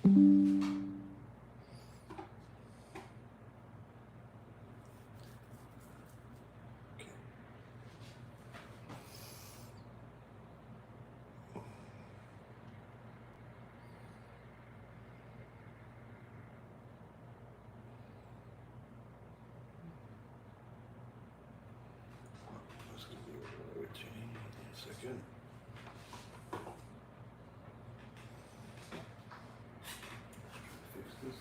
Second. Fix this.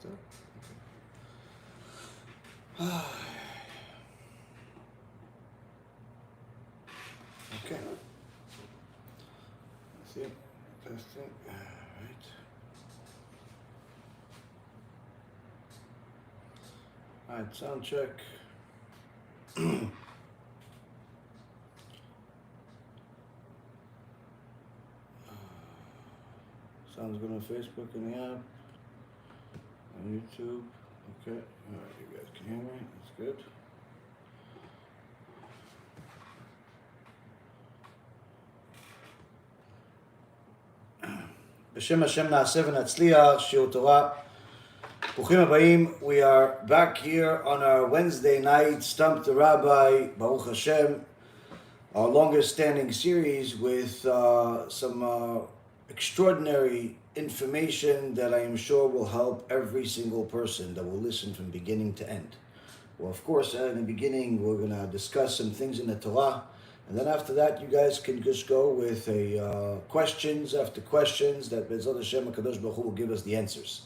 Still? Okay. That's it. Testing. All right, sound check. Sounds good on Facebook and the app. On YouTube. Okay. All right, you guys can hear me. That's good. B'Shem Hashem na'aseh v'natzliach, shiur Torah. Bruchim habayim. We are back here on our Wednesday night Stump the Rabbi, Baruch Hashem, our longest standing series with some extraordinary information that I am sure will help every single person that will listen from beginning to end. Well, of course, in the beginning, we're going to discuss some things in the Torah. And then after that, you guys can just go with questions after questions that BeEzrat HaShem HaKadosh Baruch Hu will give us the answers.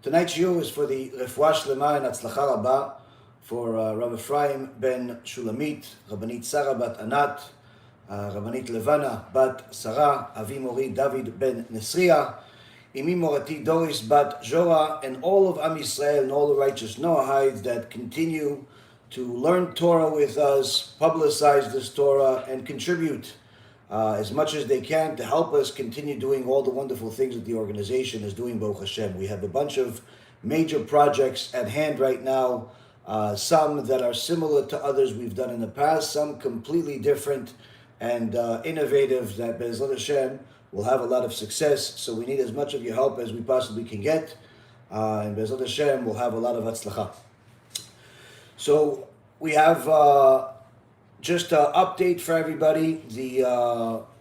Tonight's shiur is for the Refuah Shlema and Hatzlacha Rabba for Rav Ephraim ben Shulamit, Rabbanit Sarah bat Anat, Rabbanit Levana bat Sarah, Avi Mori David ben Nesriya, Imi Morati Doris bat Jorah, and all of Am Yisrael and all the righteous Noahides that continue to learn Torah with us, publicize this Torah, and contribute as much as they can to help us continue doing all the wonderful things that the organization is doing, Baruch Hashem. We have a bunch of major projects at hand right now, some that are similar to others we've done in the past, some completely different and innovative that BeEzrat Hashem will have a lot of success. So we need as much of your help as we possibly can get, and BeEzrat Hashem will have a lot of hatzlacha. So we have just an update for everybody.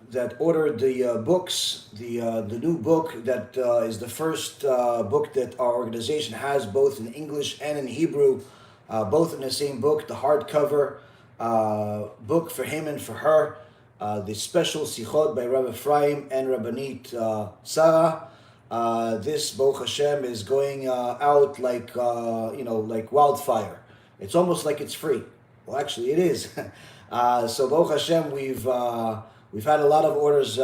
That ordered the books, the new book that is the first book that our organization has, both in English and in Hebrew, both in the same book. The hardcover book for him and for her. The special sichot by Rav Ephraim and Rabbanit Sarah. This Baruch Hashem is going out like like wildfire. It's almost like it's free. Well, actually, it is. So Baruch Hashem, we've had a lot of orders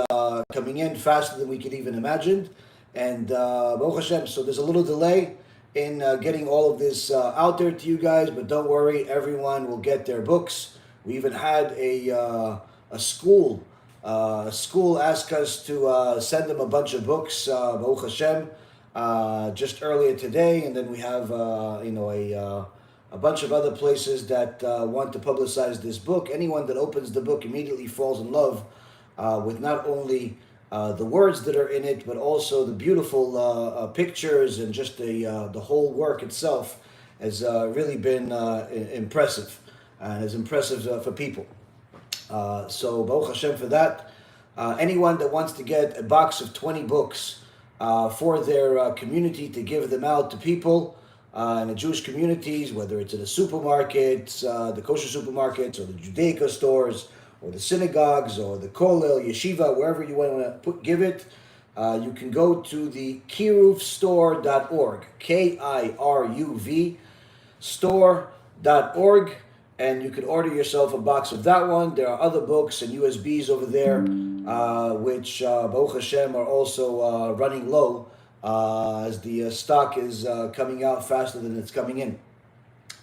coming in faster than we could even imagine, and Baruch Hashem. So there's a little delay in getting all of this out there to you guys, but don't worry, everyone will get their books. We even had a school ask us to send them a bunch of books, Baruch Hashem, just earlier today, and then we have a bunch of other places that want to publicize this book. Anyone that opens the book immediately falls in love with not only the words that are in it, but also the beautiful pictures, and just the whole work itself has really been impressive, and is impressive for people. So Baruch Hashem for that. Anyone that wants to get a box of 20 books for their community to give them out to people, in the Jewish communities, whether it's in the supermarkets, the kosher supermarkets, or the Judaica stores, or the synagogues, or the kollel, yeshiva, wherever you want to give it, you can go to the kiruvstore.org, KIRUV, store.org, and you can order yourself a box of that one. There are other books and USBs over there, which Baruch Hashem are also running low, as the stock is coming out faster than it's coming in.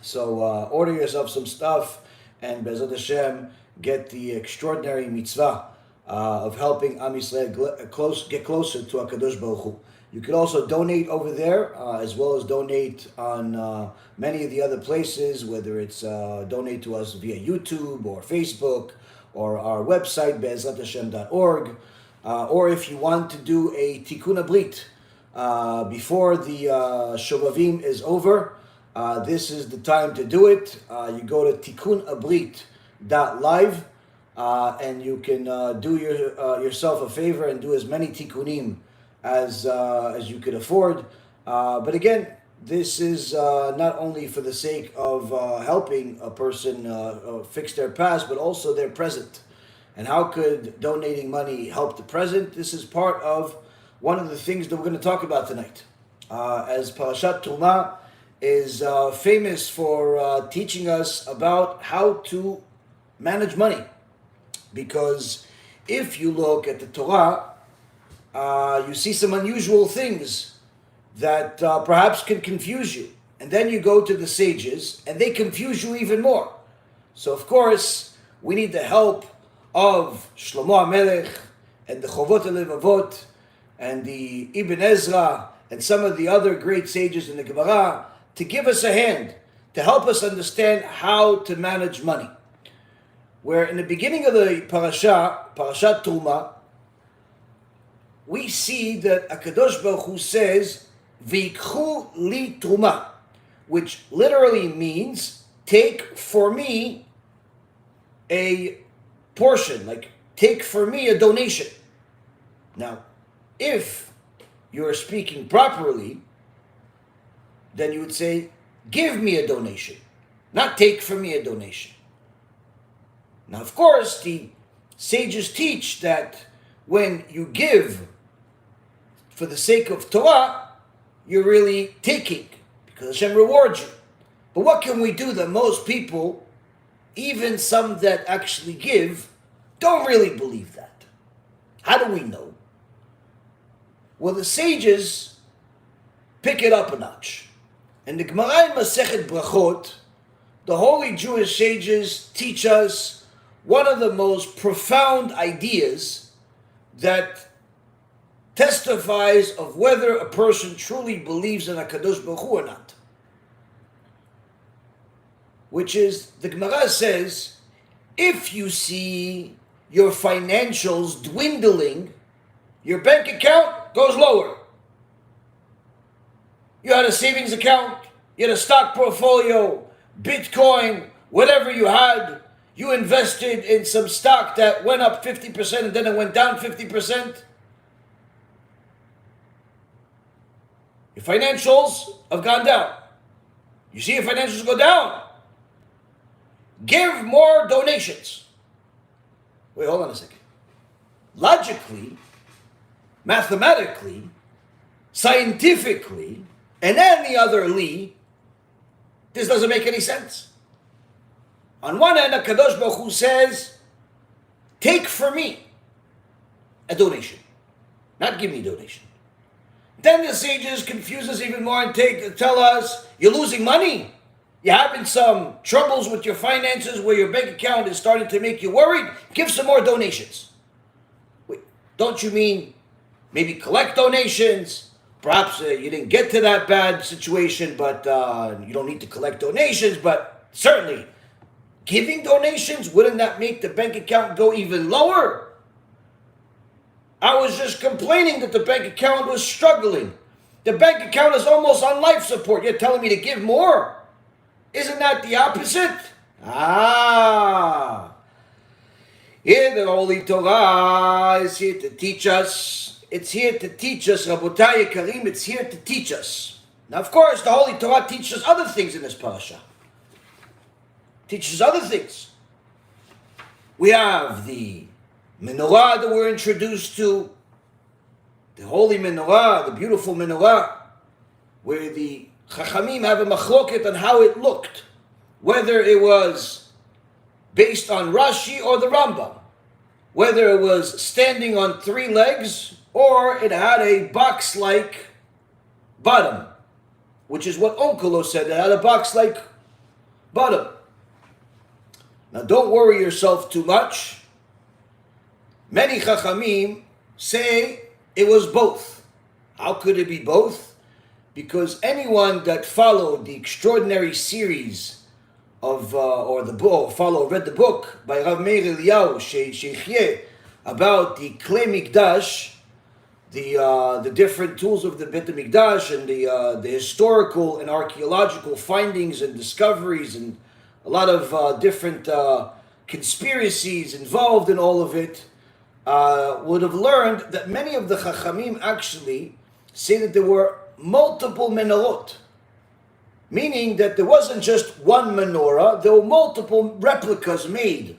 So order yourself some stuff, and BeEzrat Hashem, get the extraordinary mitzvah of helping Am Yisrael get closer to HaKadosh Baruch Hu. You can also donate over there, as well as donate on many of the other places, whether it's donate to us via YouTube or Facebook or our website, BeEzratHashem.org, or if you want to do a Tikkun BEIT before the Shovavim is over, this is the time to do it. You go to tikkunabrit.live, and you can do yourself a favor and do as many tikkunim as you could afford. But again, this is not only for the sake of helping a person fix their past, but also their present. And how could donating money help the present? This is part of one of the things that we're going to talk about tonight. As Parashat Truma is famous for teaching us about how to manage money. Because if you look at the Torah, you see some unusual things that perhaps can confuse you. And then you go to the sages, and they confuse you even more. So of course, we need the help of Shlomo HaMelech, and the Chovot HaLevavot, and the Ibn Ezra, and some of the other great sages in the Gemara, to give us a hand, to help us understand how to manage money. Where in the beginning of the Parashat Truma, we see that HaKadosh Baruch Hu says, V'ikchu li truma, which literally means, take for me a portion, like take for me a donation. Now, if you're speaking properly, then you would say, give me a donation, not take from me a donation. Now, of course, the sages teach that when you give for the sake of Torah, you're really taking, because Hashem rewards you. But what can we do that most people, even some that actually give, don't really believe that? How do we know? Well, the sages pick it up a notch. In the Gemara in Masechet Brachot, the holy Jewish sages teach us one of the most profound ideas that testifies of whether a person truly believes in HaKadosh Baruch Hu or not. Which is, the Gemara says, if you see your financials dwindling, your bank account goes lower. You had a savings account, you had a stock portfolio, Bitcoin, whatever you had, you invested in some stock that went up 50% and then it went down 50%. Your financials have gone down. You see your financials go down. Give more donations. Wait, hold on a second. Logically, mathematically, scientifically, and any other li, this doesn't make any sense. On one hand, HaKadosh Baruch Hu says, take for me a donation, not give me a donation. Then the sages confuse us even more and tell us, you're losing money. You're having some troubles with your finances where your bank account is starting to make you worried. Give some more donations. Wait, don't you mean maybe collect donations? Perhaps you didn't get to that bad situation, but you don't need to collect donations. But certainly, giving donations, wouldn't that make the bank account go even lower? I was just complaining that the bank account was struggling. The bank account is almost on life support. You're telling me to give more? Isn't that the opposite? Here the Holy Torah is here to teach us. It's here to teach us, Rabotai Karim, it's here to teach us. Now, of course, the Holy Torah teaches us other things in this parasha. Teaches other things. We have the menorah that we're introduced to, the holy menorah, the beautiful menorah, where the Chachamim have a machloket on how it looked, whether it was based on Rashi or the Rambam, whether it was standing on three legs or it had a box-like bottom, which is what Onkolo said, it had a box-like bottom. Now don't worry yourself too much. Many Chachamim say it was both. How could it be both? Because anyone that followed the extraordinary series of, read the book by Rav Meir Eliyahu, Sheikhye, about the Klei Mikdash, the different tools of the Beit HaMikdash, and the historical and archaeological findings and discoveries, and a lot of different conspiracies involved in all of it, would have learned that many of the Chachamim actually say that there were multiple menorot, meaning that there wasn't just one menorah, there were multiple replicas made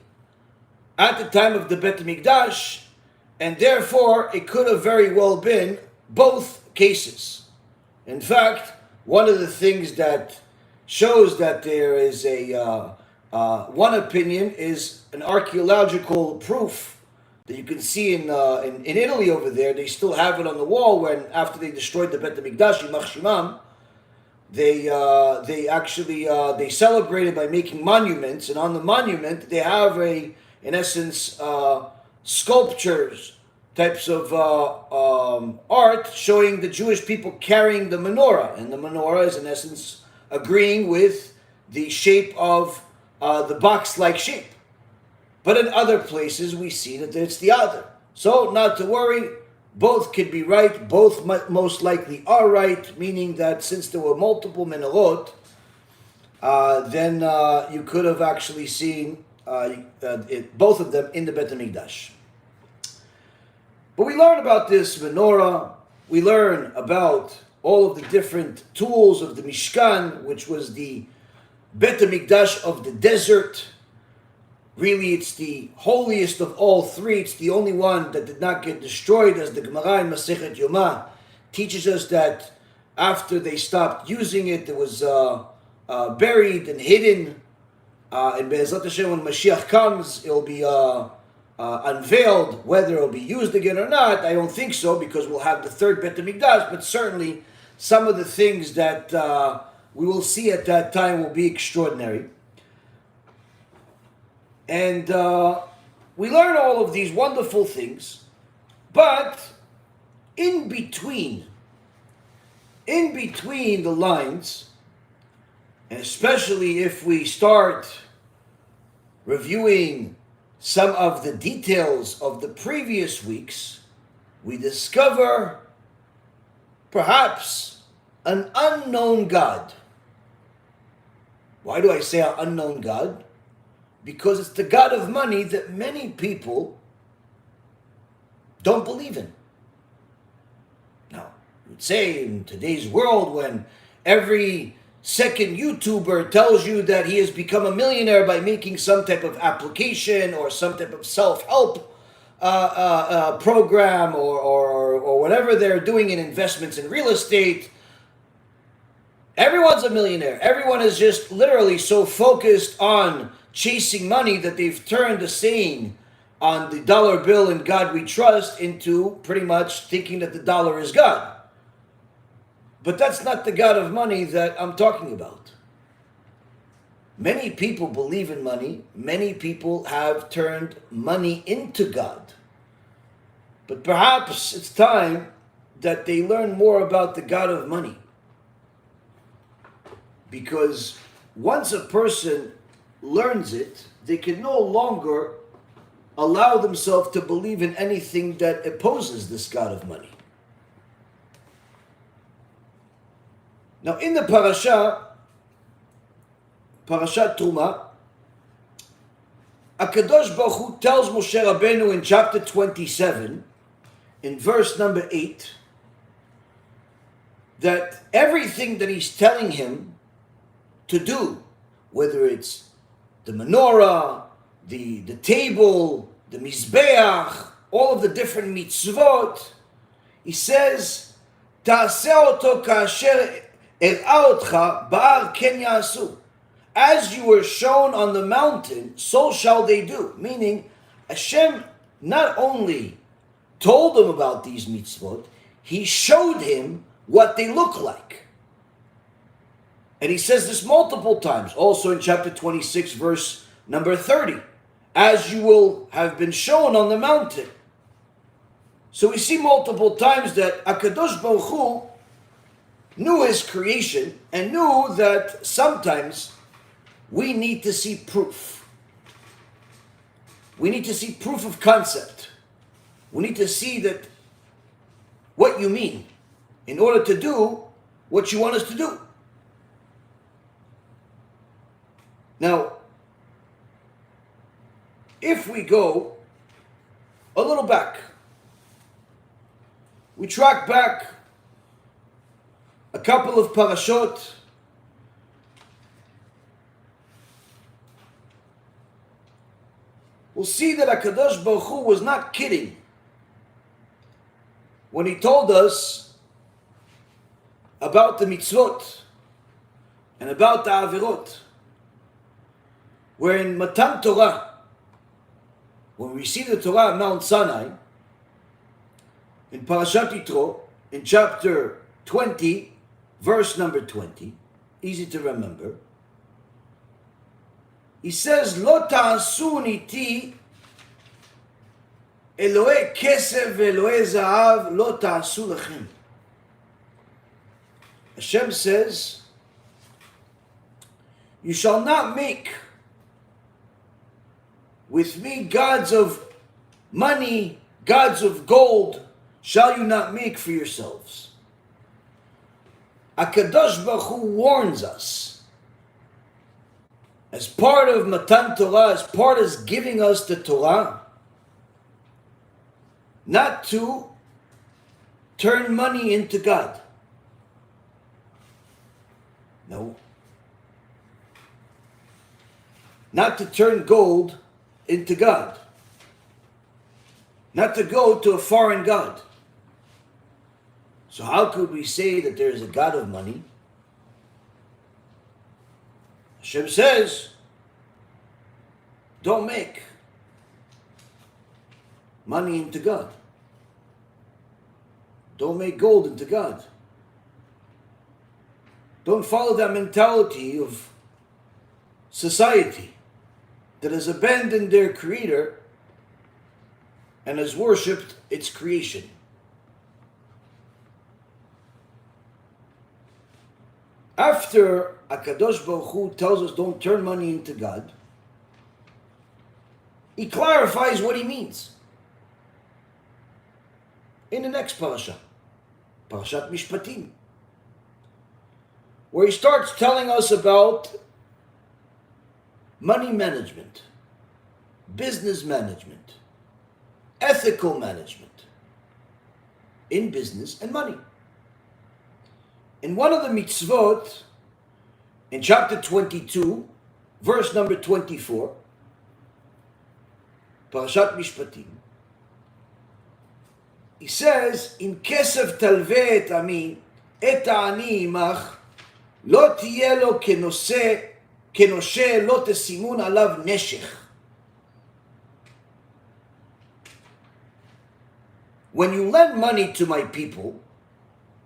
at the time of the Beit HaMikdash, and therefore it could have very well been both cases. In fact, one of the things that shows that there is one opinion is an archaeological proof that you can see in Italy over there. They still have it on the wall when, after they destroyed the Beit HaMikdash, Yimach Shimam, they actually celebrated by making monuments, and on the monument they have in essence sculptures, types of art showing the Jewish people carrying the menorah, and the menorah is in essence agreeing with the shape of the box-like shape. But in other places we see that it's the other. So not to worry, both could be right, both most likely are right, meaning that since there were multiple menorot, then you could have actually seen both of them in the Beit HaMikdash. But we learn about this menorah, we learn about all of the different tools of the Mishkan, which was the Beit HaMikdash of the desert. Really, it's the holiest of all three. It's the only one that did not get destroyed, as the Gemara in Masechet Yomah teaches us that after they stopped using it, it was buried and hidden. And BeEzrat Hashem, when Mashiach comes, it'll be unveiled. Whether it'll be used again or not, I don't think so, because we'll have the third Beit HaMikdash. But certainly, some of the things that we will see at that time will be extraordinary. And we learn all of these wonderful things, but in between the lines, and especially if we start reviewing some of the details of the previous weeks, we discover perhaps an unknown God. Why do I say an unknown God? Because it's the God of money that many people don't believe in. Now, you would say in today's world, when every second YouTuber tells you that he has become a millionaire by making some type of application or some type of self-help program or whatever they're doing in investments in real estate, everyone's a millionaire. Everyone is just literally so focused on chasing money that they've turned the saying on the dollar bill "In God we trust" into pretty much thinking that the dollar is God. But that's not the God of money that I'm talking about. Many people believe in money. Many people have turned money into God. But perhaps it's time that they learn more about the God of money. Because once a person learns it, they can no longer allow themselves to believe in anything that opposes this God of money. Now in the Parashat Truma, HaKadosh Baruch Hu tells Moshe Rabbeinu in chapter 27, in verse number 8, that everything that he's telling him to do, whether it's the menorah, the table, the mizbeach, all of the different mitzvot, he says, "Ta'aseh oto ka'asher er'a otcha ba'ar ken ya'asu." As you were shown on the mountain, so shall they do. Meaning, Hashem not only told him about these mitzvot, he showed him what they look like. And he says this multiple times, also in chapter 26, verse number 30, as you will have been shown on the mountain. So we see multiple times that HaKadosh Baruch Hu knew his creation and knew that sometimes we need to see proof. We need to see proof of concept. We need to see that what you mean in order to do what you want us to do. Now, if we go a little back, we track back a couple of parashot, we'll see that HaKadosh Baruch Hu was not kidding when he told us about the mitzvot and about the avirot. Where in Matan Torah, when we receive the Torah at Mount Sinai, in Parashat Yitro, in chapter 20, verse number 20, easy to remember, he says, "Lo ta'asun iti Elohei kesef ve'Elohei zahav lo ta'asu lachem." Hashem says, "You shall not make with me gods of money, gods of gold, shall you not make for yourselves." HaKadosh Baruch Hu warns us, as part of Matan Torah, as part of giving us the Torah, not to turn money into God. No. Not to turn gold into God. Not to go to a foreign God. So how could we say that there is a God of money? Hashem says, don't make money into God. Don't make gold into God. Don't follow that mentality of society that has abandoned their creator and has worshipped its creation. After HaKadosh Baruch Hu tells us don't turn money into God, he clarifies what he means in the next parasha, Parashat Mishpatim, where he starts telling us about money management, business management, ethical management in business and money. In one of the mitzvot, in chapter 22, verse number 24, Parashat Mishpatim, he says, "In kesef talveh et ami, et ha'ani imach, lo tiye lo kenoshe lo tesimun alav neshech." When you lend money to my people,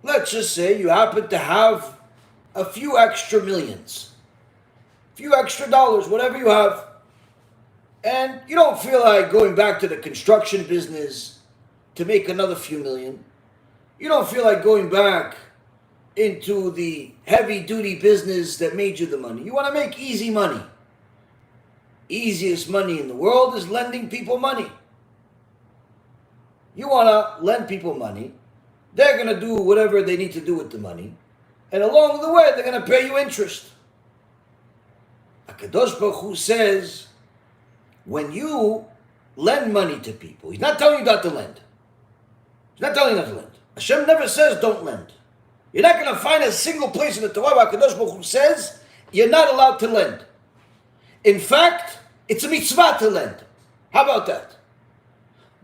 let's just say you happen to have a few extra millions, a few extra dollars, whatever you have, and you don't feel like going back to the construction business to make another few million. You don't feel like going back into the heavy-duty business that made you the money. You want to make easy money. Easiest money in the world is lending people money. You want to lend people money. They're going to do whatever they need to do with the money. And along the way, they're going to pay you interest. HaKadosh Baruch Hu says, when you lend money to people, he's not telling you not to lend. He's not telling you not to lend. Hashem never says don't lend. You're not going to find a single place in the Torah where HaKadosh Baruch Hu says you're not allowed to lend. In fact, It's a mitzvah to lend. How about that?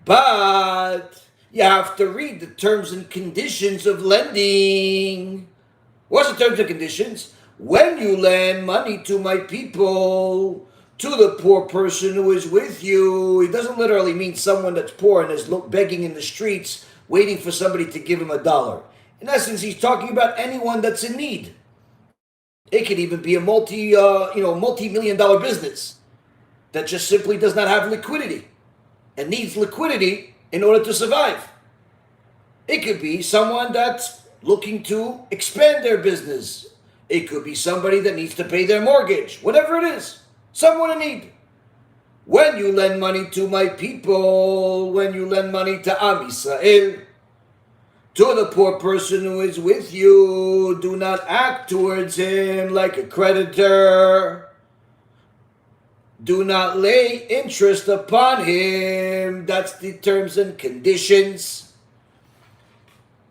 But you have to read the terms and conditions of lending. What's the terms and conditions? When you lend money to my people, to the poor person who is with you, it doesn't literally mean someone that's poor and is begging in the streets, waiting for somebody to give him $1. In essence, he's talking about anyone that's in need. It could even be a multi-million-dollar business that just simply does not have liquidity and needs liquidity in order to survive. It could be someone that's looking to expand their business. It could be somebody that needs to pay their mortgage. Whatever it is, someone in need. When you lend money to my people, when you lend money to Am Yisrael, to the poor person who is with you, do not act towards him like a creditor. Do not lay interest upon him. That's the terms and conditions.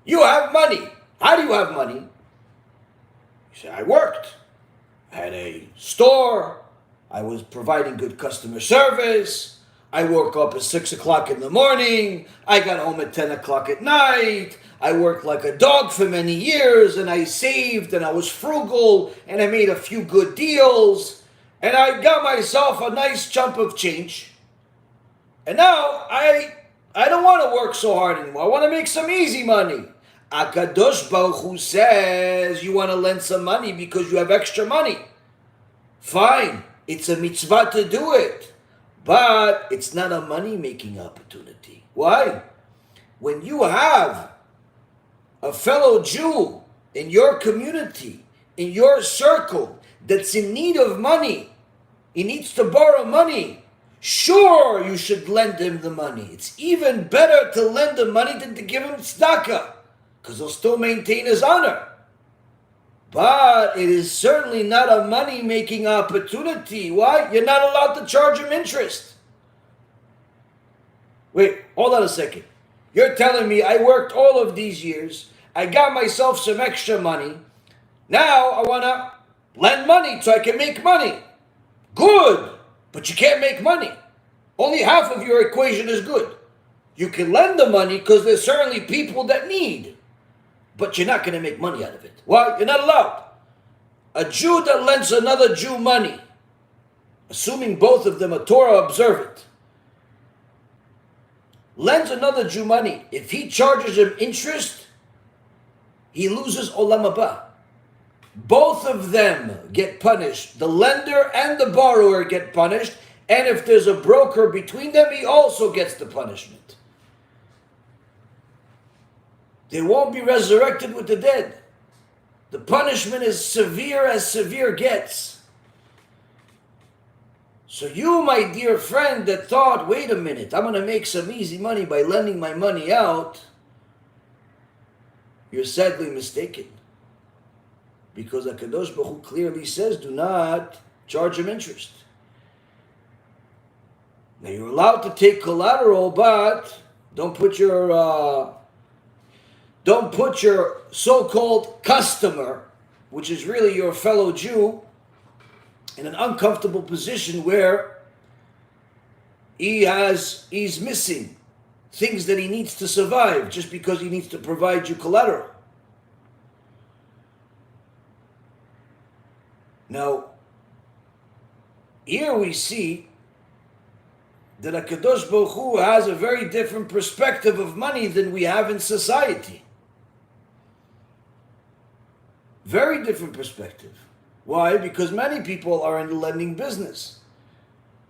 You have money. How do you have money? You say, I worked. I had a store. I was providing good customer service. I woke up at 6 o'clock in the morning. I got home at 10 o'clock at night. I worked like a dog for many years, and I saved, and I was frugal, and I made a few good deals, and I got myself a nice chunk of change. And now I don't want to work so hard anymore. I want to make some easy money. HaKadosh Baruch Hu says you want to lend some money because you have extra money. Fine, it's a mitzvah to do it, but it's not a money-making opportunity. Why? When you have a fellow Jew in your community, in your circle, that's in need of money, he needs to borrow money, sure, you should lend him the money. It's even better to lend him money than to give him tzedakah, because he'll still maintain his honor. But it is certainly not a money-making opportunity. Why? You're not allowed to charge him interest. Wait, hold on a second. You're telling me I worked all of these years, I got myself some extra money, now I want to lend money so I can make money. Good, but you can't make money. Only half of your equation is good. You can lend the money because there's certainly people that need, but you're not going to make money out of it. Why? You're not allowed. A Jew that lends another Jew money, assuming both of them are Torah observant, lends another Jew money. If he charges him interest, he loses olam haba. Both of them get punished. The lender and the borrower get punished. And if there's a broker between them, he also gets the punishment. They won't be resurrected with the dead. The punishment is severe as severe gets. So you, my dear friend, that thought, wait a minute, I'm going to make some easy money by lending my money out, you're sadly mistaken. Because HaKadosh Baruch Hu clearly says, do not charge him interest. Now you're allowed to take collateral, but don't put your so-called customer, which is really your fellow Jew, in an uncomfortable position where he's missing things that he needs to survive just because he needs to provide you collateral. Now, here we see that HaKadosh Baruch Hu has a very different perspective of money than we have in society. Very different perspective. Why? Because many people are in the lending business.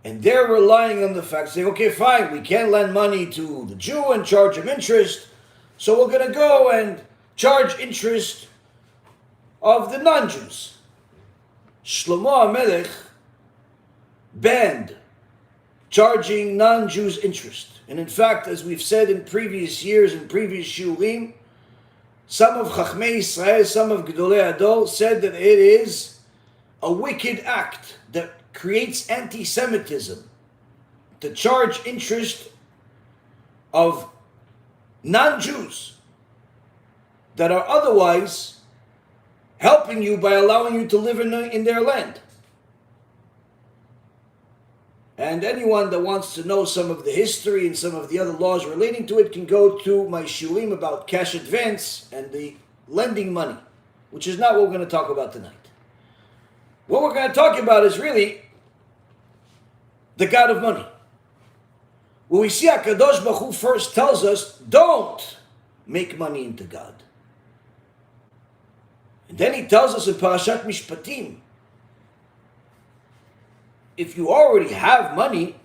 And they're relying on the fact, saying, okay, fine, we can't lend money to the Jew and charge him interest, so we're going to go and charge interest of the non-Jews. Shlomo HaMelech banned charging non-Jews interest. And in fact, as we've said in previous years, in previous shiurim, some of Chachmei Israel, some of Gedolei Hador said that it is a wicked act that creates anti-Semitism to charge interest of non-Jews that are otherwise helping you by allowing you to live in their land. And anyone that wants to know some of the history and some of the other laws relating to it can go to my shulim about cash advance and the lending money, which is not what we're going to talk about tonight. What we're going to talk about is really the God of money. When we see HaKadosh Baruch Hu first tells us, don't make money into God. And then he tells us in Parashat Mishpatim, if you already have money,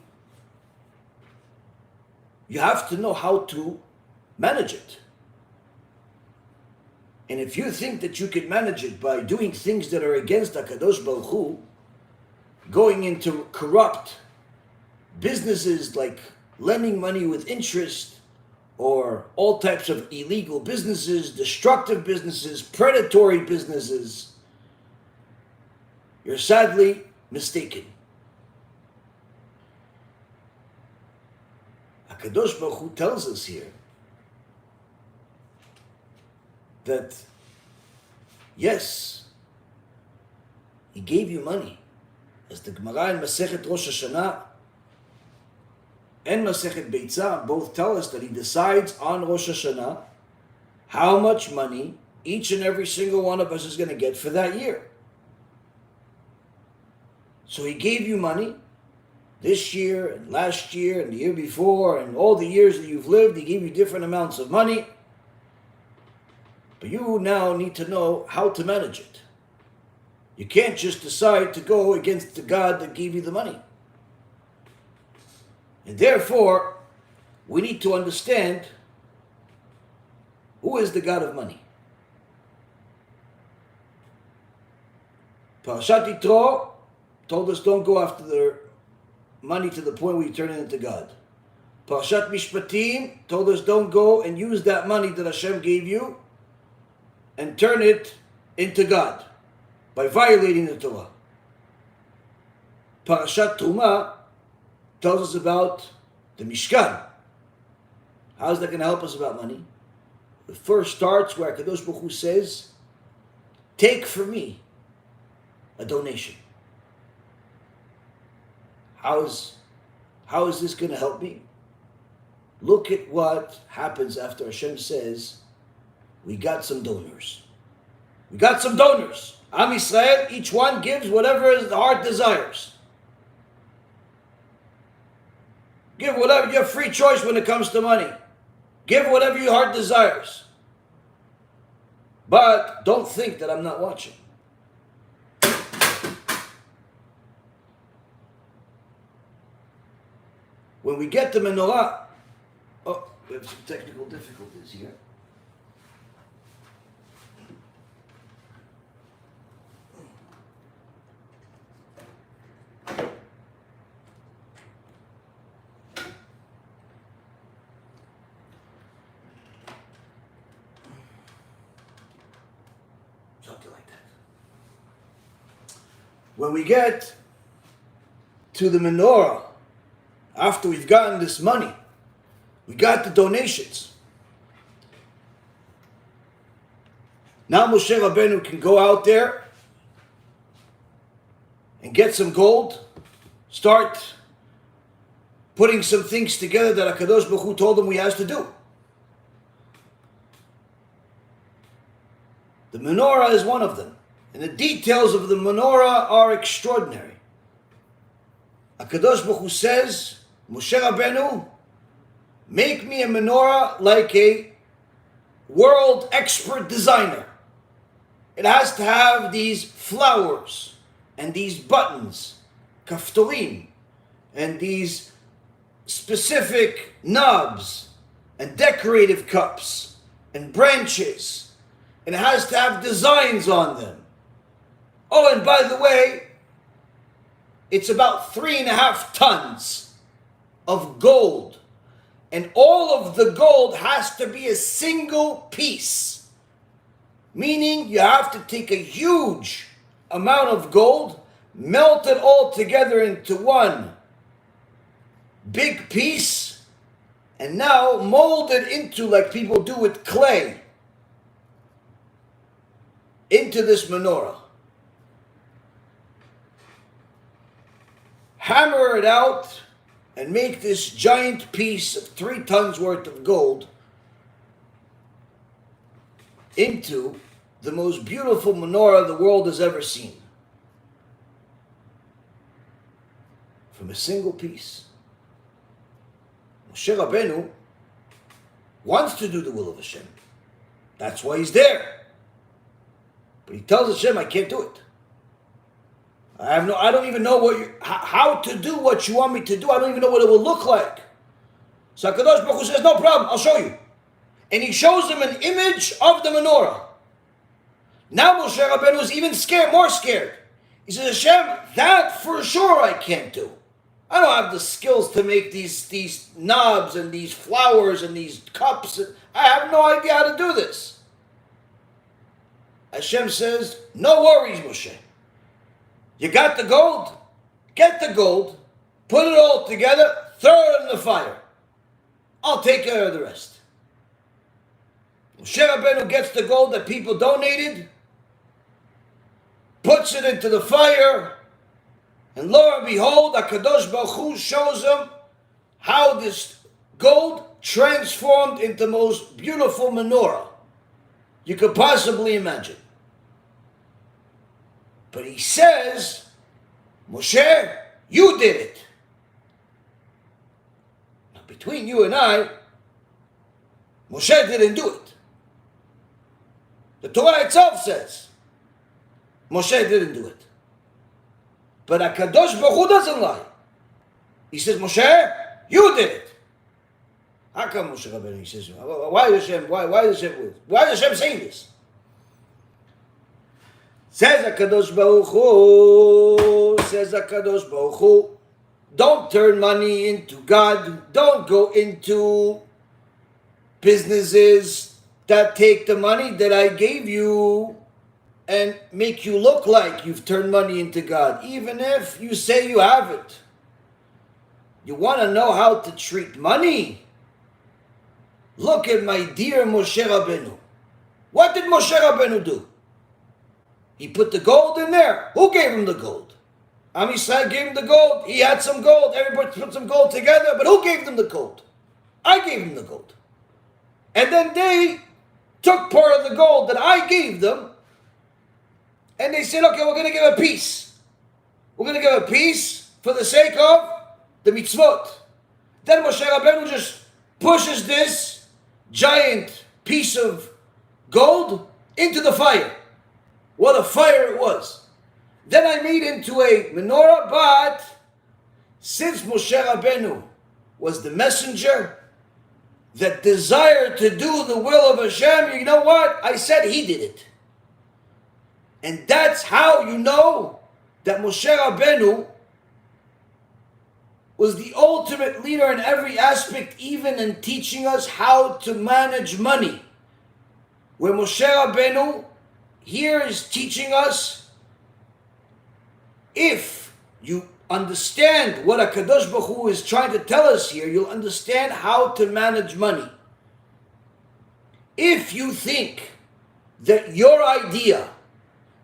you have to know how to manage it. And if you think that you can manage it by doing things that are against HaKadosh Baruch Hu, going into corrupt businesses like lending money with interest, or all types of illegal businesses, destructive businesses, predatory businesses, you're sadly mistaken. HaKadosh Baruch Hu tells us here that, yes, he gave you money. As the Gemara in Masechet Rosh Hashanah and Masechet BeIt both tell us that he decides on Rosh Hashanah how much money each and every single one of us is going to get for that year. So he gave you money this year and last year and the year before and all the years that you've lived. He gave you different amounts of money. But you now need to know how to manage it. You can't just decide to go against the God that gave you the money. And therefore, we need to understand who is the God of money. Parashat Yitro told us don't go after the money to the point where you turn it into God. Parashat Mishpatim told us don't go and use that money that Hashem gave you and turn it into God by violating the Torah. Parashat Truma tells us about the Mishkan. How is that going to help us about money? It first starts where HaKadosh Baruch Hu says, take for me a donation. How is this going to help me? Look at what happens after Hashem says, we got some donors. We got some donors. Am Yisrael, each one gives whatever the heart desires. Give whatever, you have free choice when it comes to money. Give whatever your heart desires. But don't think that I'm not watching. When we get to menorah, we have some technical difficulties here. Something like that. When we get to the menorah, after we've gotten this money, we got the donations. Now Moshe Rabbeinu can go out there and get some gold, start putting some things together that HaKadosh Baruch Hu told him he has to do. The menorah is one of them. And the details of the menorah are extraordinary. HaKadosh Baruch Hu says, Moshe Rabbeinu, make me a menorah like a world expert designer. It has to have these flowers and these buttons, kaftorim, and these specific knobs and decorative cups and branches. And it has to have designs on them. Oh, and by the way, it's about 3.5 tons of gold. And all of the gold has to be a single piece. Meaning you have to take a huge amount of gold, melt it all together into one big piece, and now mold it into, like people do with clay, into this menorah. hammer it out and make this giant piece of 3 tons worth of gold into the most beautiful menorah the world has ever seen. From a single piece. Moshe Rabbeinu wants to do the will of Hashem. That's why he's there. But he tells Hashem, I can't do it. I don't even know how to do what you want me to do. I don't even know what it will look like. So HaKadosh Baruch Hu says, no problem, I'll show you. And he shows him an image of the menorah. Now Moshe Rabbeinu is even scared, more scared. He says, Hashem, that for sure I can't do. I don't have the skills to make these knobs and these flowers and these cups. I have no idea how to do this. Hashem says, no worries, Moshe. You got the gold? Get the gold, put it all together, throw it in the fire. I'll take care of the rest. Moshe Rabbeinu gets the gold that people donated, puts it into the fire, and lo and behold, HaKadosh Baruch Hu shows him how this gold transformed into the most beautiful menorah you could possibly imagine. But he says, Moshe, you did it. Now, between you and I, Moshe didn't do it. The Torah itself says, Moshe didn't do it. But HaKadosh Baruch Hu doesn't lie. He says, Moshe, you did it. How come Moshe Rabbeinu? He says, why is Hashem saying this? Says HaKadosh Baruch Hu, don't turn money into God. Don't go into businesses that take the money that I gave you and make you look like you've turned money into God, even if you say you haven't. You want to know how to treat money? Look at my dear Moshe Rabbeinu. What did Moshe Rabbeinu do? He put the gold in there. Who gave him the gold? Am Yisrael gave him the gold. He had some gold. Everybody put some gold together. But who gave them the gold? I gave him the gold. And then they took part of the gold that I gave them, and they said, okay, we're going to give a piece. We're going to give a piece for the sake of the mitzvot. Then Moshe Rabbeinu just pushes this giant piece of gold into the fire. What a fire it was. Then I made into a menorah, but since Moshe Rabbeinu was the messenger that desired to do the will of Hashem, you know what? I said he did it. And that's how you know that Moshe Rabbeinu was the ultimate leader in every aspect, even in teaching us how to manage money. Where Moshe Rabbeinu here is teaching us, if you understand what HaKadosh Baruch Hu is trying to tell us here, you'll understand how to manage money. If you think that your idea,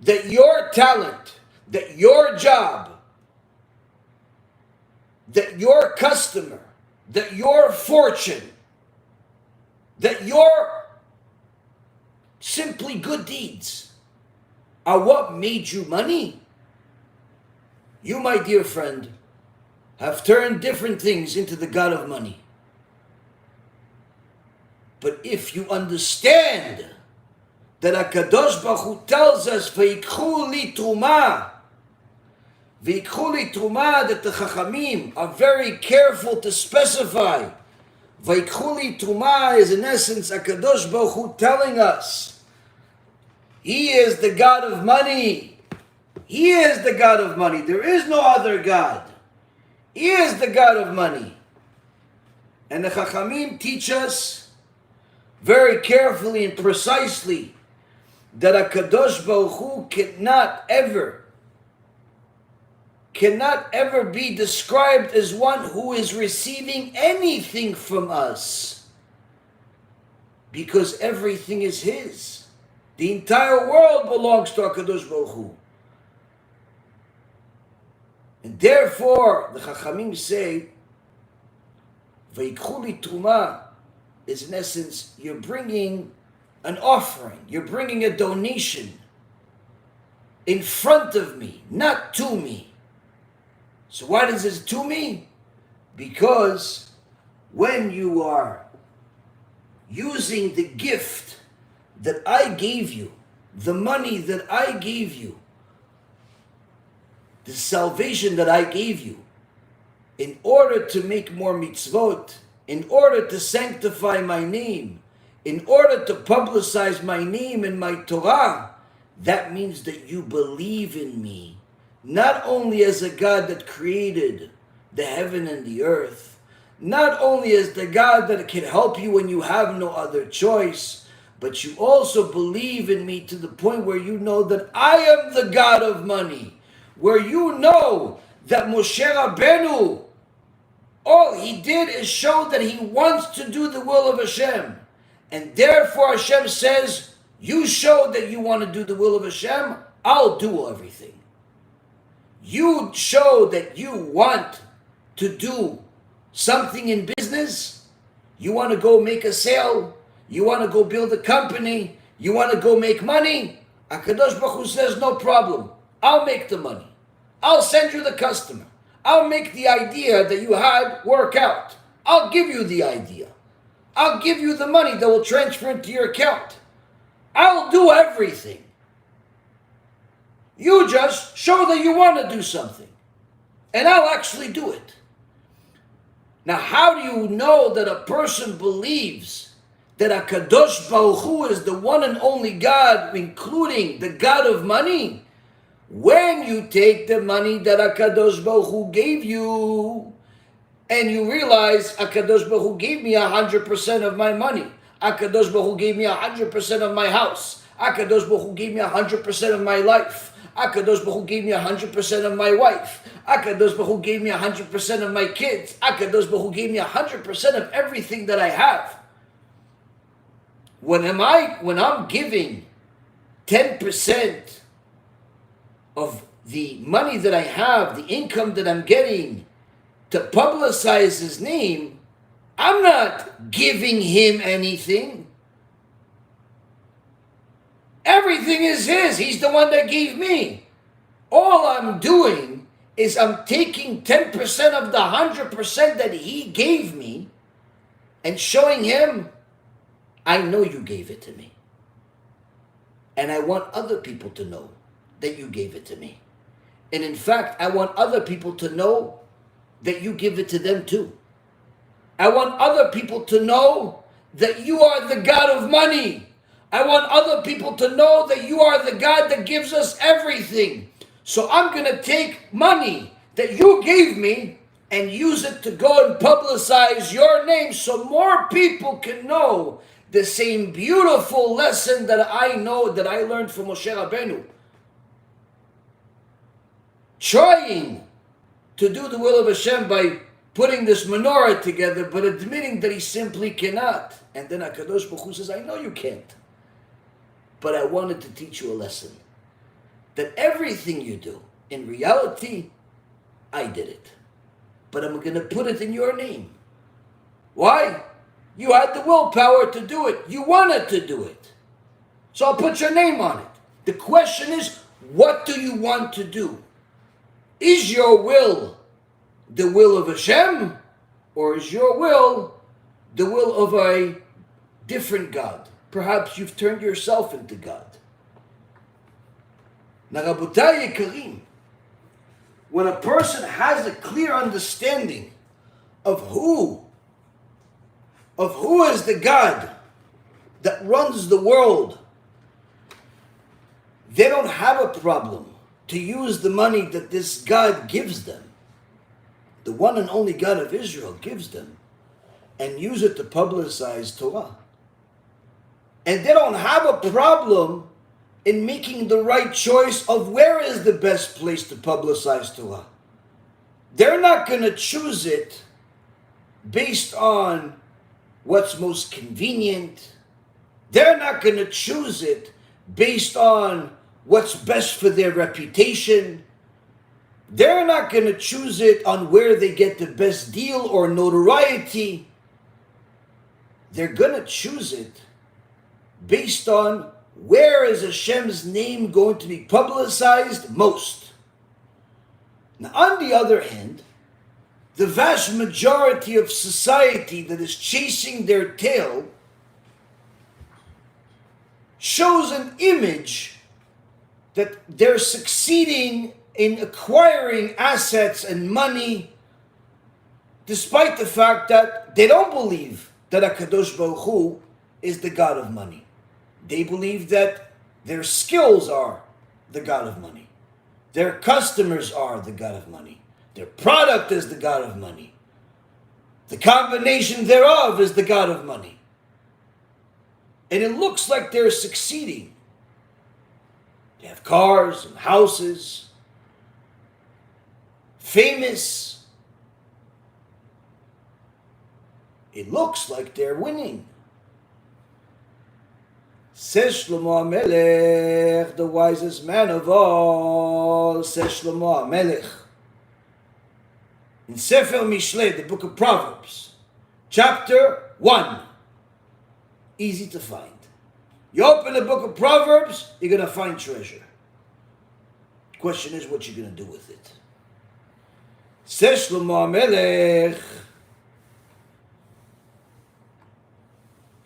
that your talent, that your job, that your customer, that your fortune, that your simply good deeds are what made you money, you, my dear friend, have turned different things into the God of money. But if you understand that HaKadosh Baruch Hu tells us, V'yikchu li truma, that the Chachamim are very careful to specify. V'yikchu li truma is in essence HaKadosh Baruch Hu telling us, He is the God of money. He is the God of money. There is no other God. He is the God of money. And the Chachamim teach us very carefully and precisely that HaKadosh Baruch Hu cannot ever be described as one who is receiving anything from us, because everything is His. The entire world belongs to HaKadosh Baruch Hu. And therefore, the Chachamim say, Vayikchu li truma is in essence, you're bringing an offering, you're bringing a donation in front of me, not to me. So why does it to me? Because when you are using the gift that I gave you, the money that I gave you, the salvation that I gave you, in order to make more mitzvot, in order to sanctify my name, in order to publicize my name and my Torah, that means that you believe in me, not only as a God that created the heaven and the earth, not only as the God that can help you when you have no other choice, but you also believe in me to the point where you know that I am the God of money, where you know that Moshe Rabbeinu, all he did is show that he wants to do the will of HaShem. And therefore HaShem says, you show that you want to do the will of HaShem, I'll do everything. You show that you want to do something in business, you want to go make a sale, you want to go build a company, you want to go make money, HaKadosh Baruch Hu says, no problem, I'll make the money. I'll send you the customer. I'll make the idea that you had work out. I'll give you the idea. I'll give you the money that will transfer into your account. I'll do everything. You just show that you want to do something. And I'll actually do it. Now, how do you know that a person believes that HaKadosh Baruch Hu is the one and only God, including the God of money? When you take the money that HaKadosh Baruch Hu gave you, and you realize HaKadosh Baruch Hu gave me 100% of my money, HaKadosh Baruch Hu gave me 100% of my house, HaKadosh Baruch Hu gave me 100% of my life, HaKadosh Baruch Hu gave me 100% of my wife, HaKadosh Baruch Hu gave me 100% of my kids, HaKadosh Baruch Hu gave me 100% of everything that I have. When I'm giving 10% of the money that I have, the income that I'm getting, to publicize his name, I'm not giving him anything. Everything is his. He's the one that gave me. All I'm doing is I'm taking 10% of the 100% that he gave me and showing him, I know you gave it to me. And I want other people to know that you gave it to me. And in fact, I want other people to know that you give it to them too. I want other people to know that you are the God of money. I want other people to know that you are the God that gives us everything. So I'm going to take money that you gave me and use it to go and publicize your name so more people can know the same beautiful lesson that I know, that I learned from Moshe Rabbeinu. Trying to do the will of Hashem by putting this menorah together, but admitting that he simply cannot. And then HaKadosh Baruch Hu says, I know you can't. But I wanted to teach you a lesson. That everything you do, in reality, I did it. But I'm going to put it in your name. Why? You had the willpower to do it. You wanted to do it. So I'll put your name on it. The question is, what do you want to do? Is your will the will of Hashem, or is your will the will of a different God? Perhaps you've turned yourself into God. Now, Rabotai Yekarim, when a person has a clear understanding of who is the God that runs the world, they don't have a problem to use the money that this God gives them, the one and only God of Israel gives them, and use it to publicize Torah. And they don't have a problem in making the right choice of where is the best place to publicize Torah. They're not going to choose it based on what's most convenient. They're not going to choose it based on what's best for their reputation. They're not going to choose it on where they get the best deal or notoriety. They're going to choose it based on where is Hashem's name going to be publicized most. Now, on the other hand, the vast majority of society that is chasing their tail shows an image that they're succeeding in acquiring assets and money, despite the fact that they don't believe that HaKadosh Baruch Hu is the God of money. They believe that their skills are the God of money. Their customers are the God of money. Their product is the God of money. The combination thereof is the God of money. And it looks like they're succeeding. They have cars and houses, famous. It looks like they're winning. Says Shlomo HaMelech, the wisest man of all, says Shlomo HaMelech, in Sefer Mishlei, the book of Proverbs, chapter 1, easy to find. You open the book of Proverbs, you're going to find treasure. The question is what you're going to do with it. Says Shlomo HaMelech,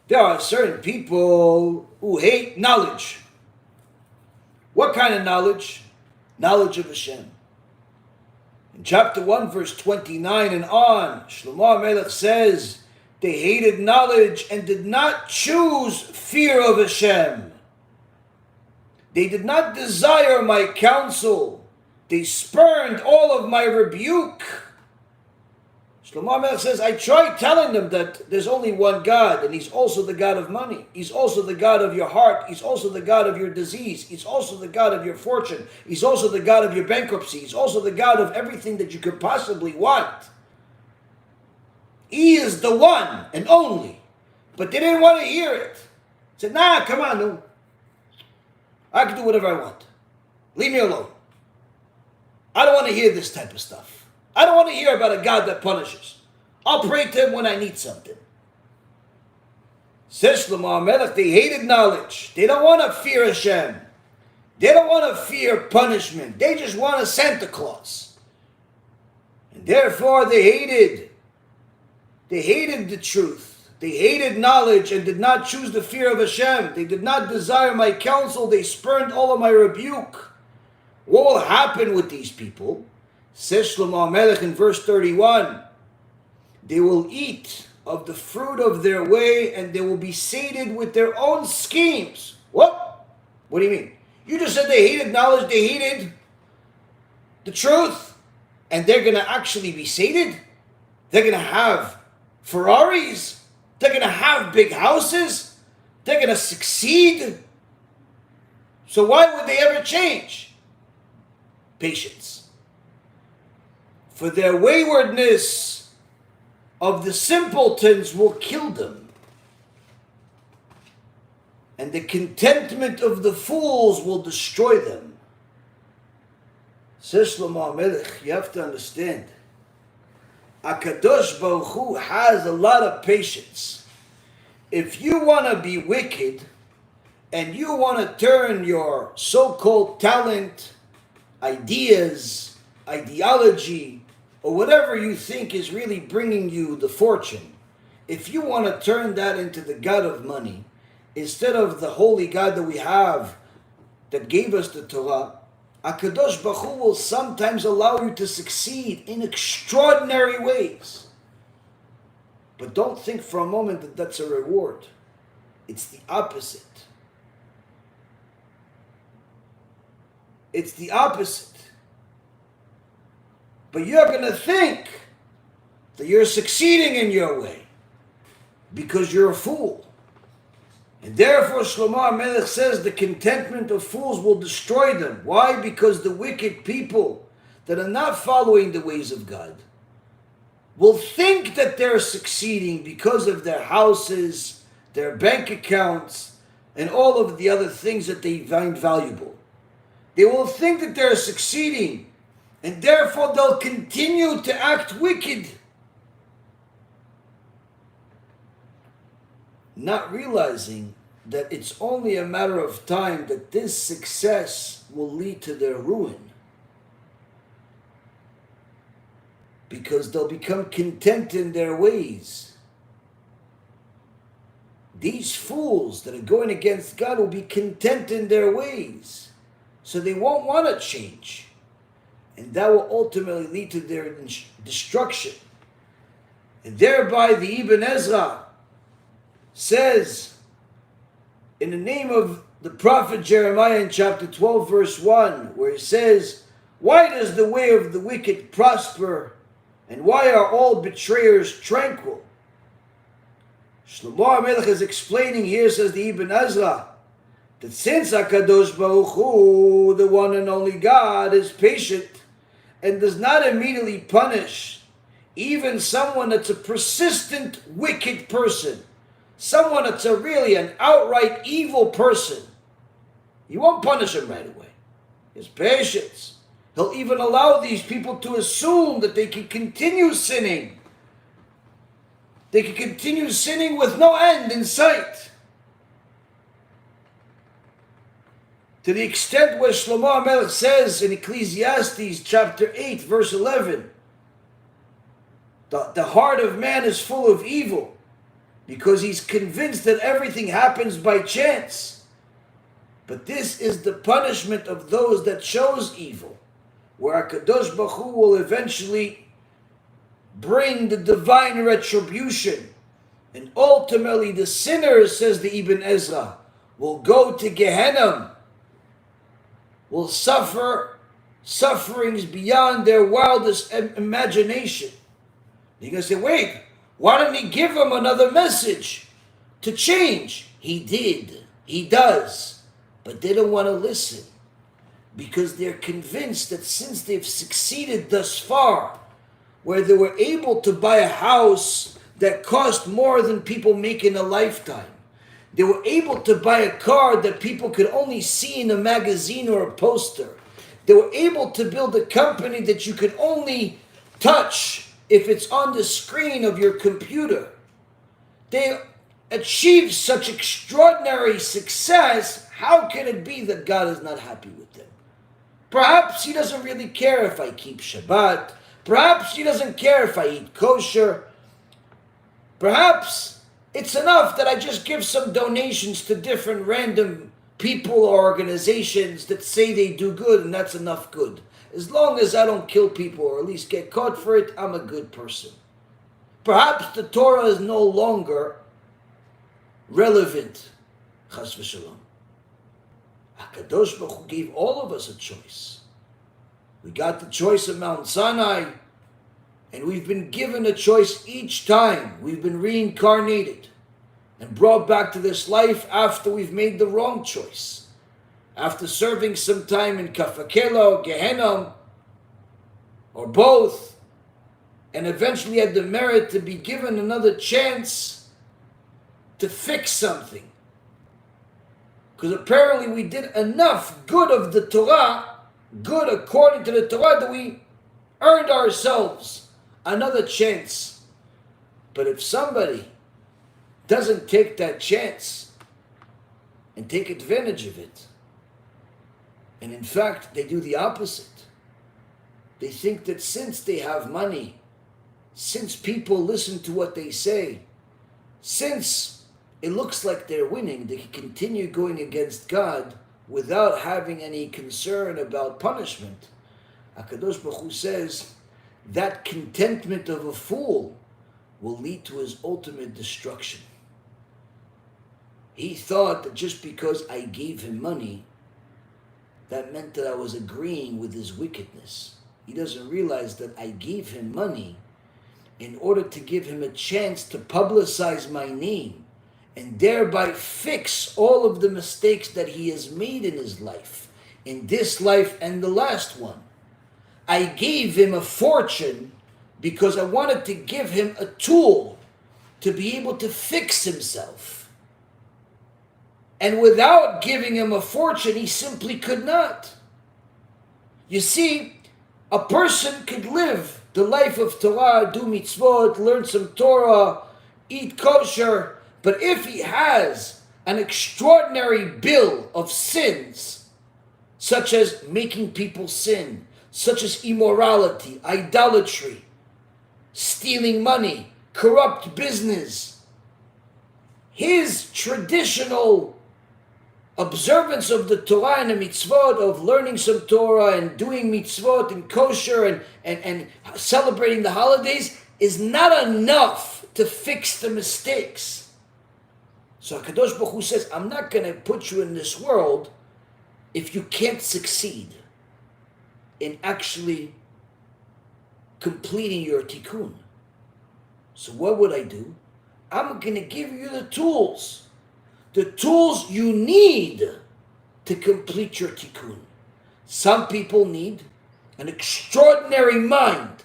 there are certain people who hate knowledge. What kind of knowledge? Knowledge of Hashem. In chapter 1, verse 29 and on, Shlomo HaMelech says, they hated knowledge and did not choose fear of Hashem. They did not desire my counsel. They spurned all of my rebuke. Shlomo HaMelech says, I tried telling them that there's only one God, and He's also the God of money. He's also the God of your heart. He's also the God of your disease. He's also the God of your fortune. He's also the God of your bankruptcy. He's also the God of everything that you could possibly want. He is the one and only. But they didn't want to hear it. Said, nah, come on, no. I can do whatever I want. Leave me alone. I don't want to hear this type of stuff. I don't want to hear about a God that punishes. I'll pray to Him when I need something. Says Shlomo HaMelech, they hated knowledge. They don't want to fear Hashem. They don't want to fear punishment. They just want a Santa Claus. And therefore they hated the truth. They hated knowledge and did not choose the fear of Hashem. They did not desire my counsel. They spurned all of my rebuke. What will happen with these people? Says Shlomo HaMelech in verse 31, they will eat of the fruit of their way and they will be sated with their own schemes. What? What do you mean? You just said they hated knowledge, they hated the truth, and they're going to actually be sated? They're going to have Ferraris? They're going to have big houses? They're going to succeed? So why would they ever change? Patience. For their waywardness of the simpletons will kill them, and the contentment of the fools will destroy them. Says Shlomo HaMelech, you have to understand, HaKadosh Baruch Hu has a lot of patience. If you want to be wicked, and you want to turn your so-called talent, ideas, ideology, or whatever you think is really bringing you the fortune, if you want to turn that into the God of money, instead of the holy God that we have, that gave us the Torah, HaKadosh Baruch Hu will sometimes allow you to succeed in extraordinary ways. But don't think for a moment that that's a reward. It's the opposite. It's the opposite. But you're going to think that you're succeeding in your way because you're a fool. And therefore Shlomo HaMelech says the contentment of fools will destroy them. Why? Because the wicked people that are not following the ways of God will think that they're succeeding because of their houses, their bank accounts, and all of the other things that they find valuable. They will think that they're succeeding, And therefore they'll continue to act wicked, not realizing that it's only a matter of time that this success will lead to their ruin. Because they'll become content in their ways. These fools that are going against God will be content in their ways. So they won't want to change. And that will ultimately lead to their destruction. And thereby the BeEzrat says, in the name of the prophet Jeremiah in chapter 12 verse 1, where he says, why does the way of the wicked prosper, and why are all betrayers tranquil? Shlomo HaMelech is explaining here, says the BeEzrat, that since HaKadosh Baruch Hu, the one and only God, is patient and does not immediately punish even someone that's a persistent wicked person, someone that's really an outright evil person, he won't punish him right away. His patience. He'll even allow these people to assume that they can continue sinning. They can continue sinning with no end in sight. To the extent where Shlomo HaMelech says in Ecclesiastes chapter 8 verse 11, the heart of man is full of evil because he's convinced that everything happens by chance. But this is the punishment of those that chose evil, where HaKadosh Baruch Hu will eventually bring the divine retribution. And ultimately the sinners, says the BeEzrat, will go to Gehenna, will suffer sufferings beyond their wildest imagination. You're going to say, wait, why didn't he give them another message to change? He did. He does. But they don't want to listen because they're convinced that since they've succeeded thus far, where they were able to buy a house that cost more than people make in a lifetime, they were able to buy a car that people could only see in a magazine or a poster, they were able to build a company that you could only touch if it's on the screen of your computer. They achieved such extraordinary success. How can it be that God is not happy with them? Perhaps he doesn't really care if I keep Shabbat. Perhaps he doesn't care if I eat kosher. Perhaps it's enough that I just give some donations to different random people or organizations that say they do good, and that's enough good. As long as I don't kill people or at least get caught for it, I'm a good person. Perhaps the Torah is no longer relevant. Chas v'shalom. HaKadosh Baruch Hu gave all of us a choice. We got the choice of Mount Sinai, and we've been given a choice each time. We've been reincarnated and brought back to this life after we've made the wrong choice. After serving some time in Kafakela, Gehenna, or both, and eventually had the merit to be given another chance to fix something. Because apparently we did enough good of the Torah, good according to the Torah, that we earned ourselves another chance. But if somebody doesn't take that chance and take advantage of it, and in fact they do the opposite, they think that since they have money, since people listen to what they say, since it looks like they're winning, they can continue going against God without having any concern about punishment. HaKadosh Baruch Hu says that contentment of a fool will lead to his ultimate destruction. He thought that just because I gave him money, that meant that I was agreeing with his wickedness. He doesn't realize that I gave him money in order to give him a chance to publicize my name and thereby fix all of the mistakes that he has made in his life, in this life and the last one. I gave him a fortune because I wanted to give him a tool to be able to fix himself. And without giving him a fortune, he simply could not. You see, A person could live the life of Torah, do mitzvot, learn some Torah, eat kosher, but if he has an extraordinary bill of sins, such as making people sin, such as immorality, idolatry, stealing money, corrupt business, his traditional observance of the Torah and the mitzvot, of learning some Torah and doing mitzvot and kosher and celebrating the holidays, is not enough to fix the mistakes. So HaKadosh Baruch Hu says, I'm not going to put you in this world if you can't succeed in actually completing your tikkun. So what would I do? I'm going to give you the tools you need to complete your tikkun. Some people need an extraordinary mind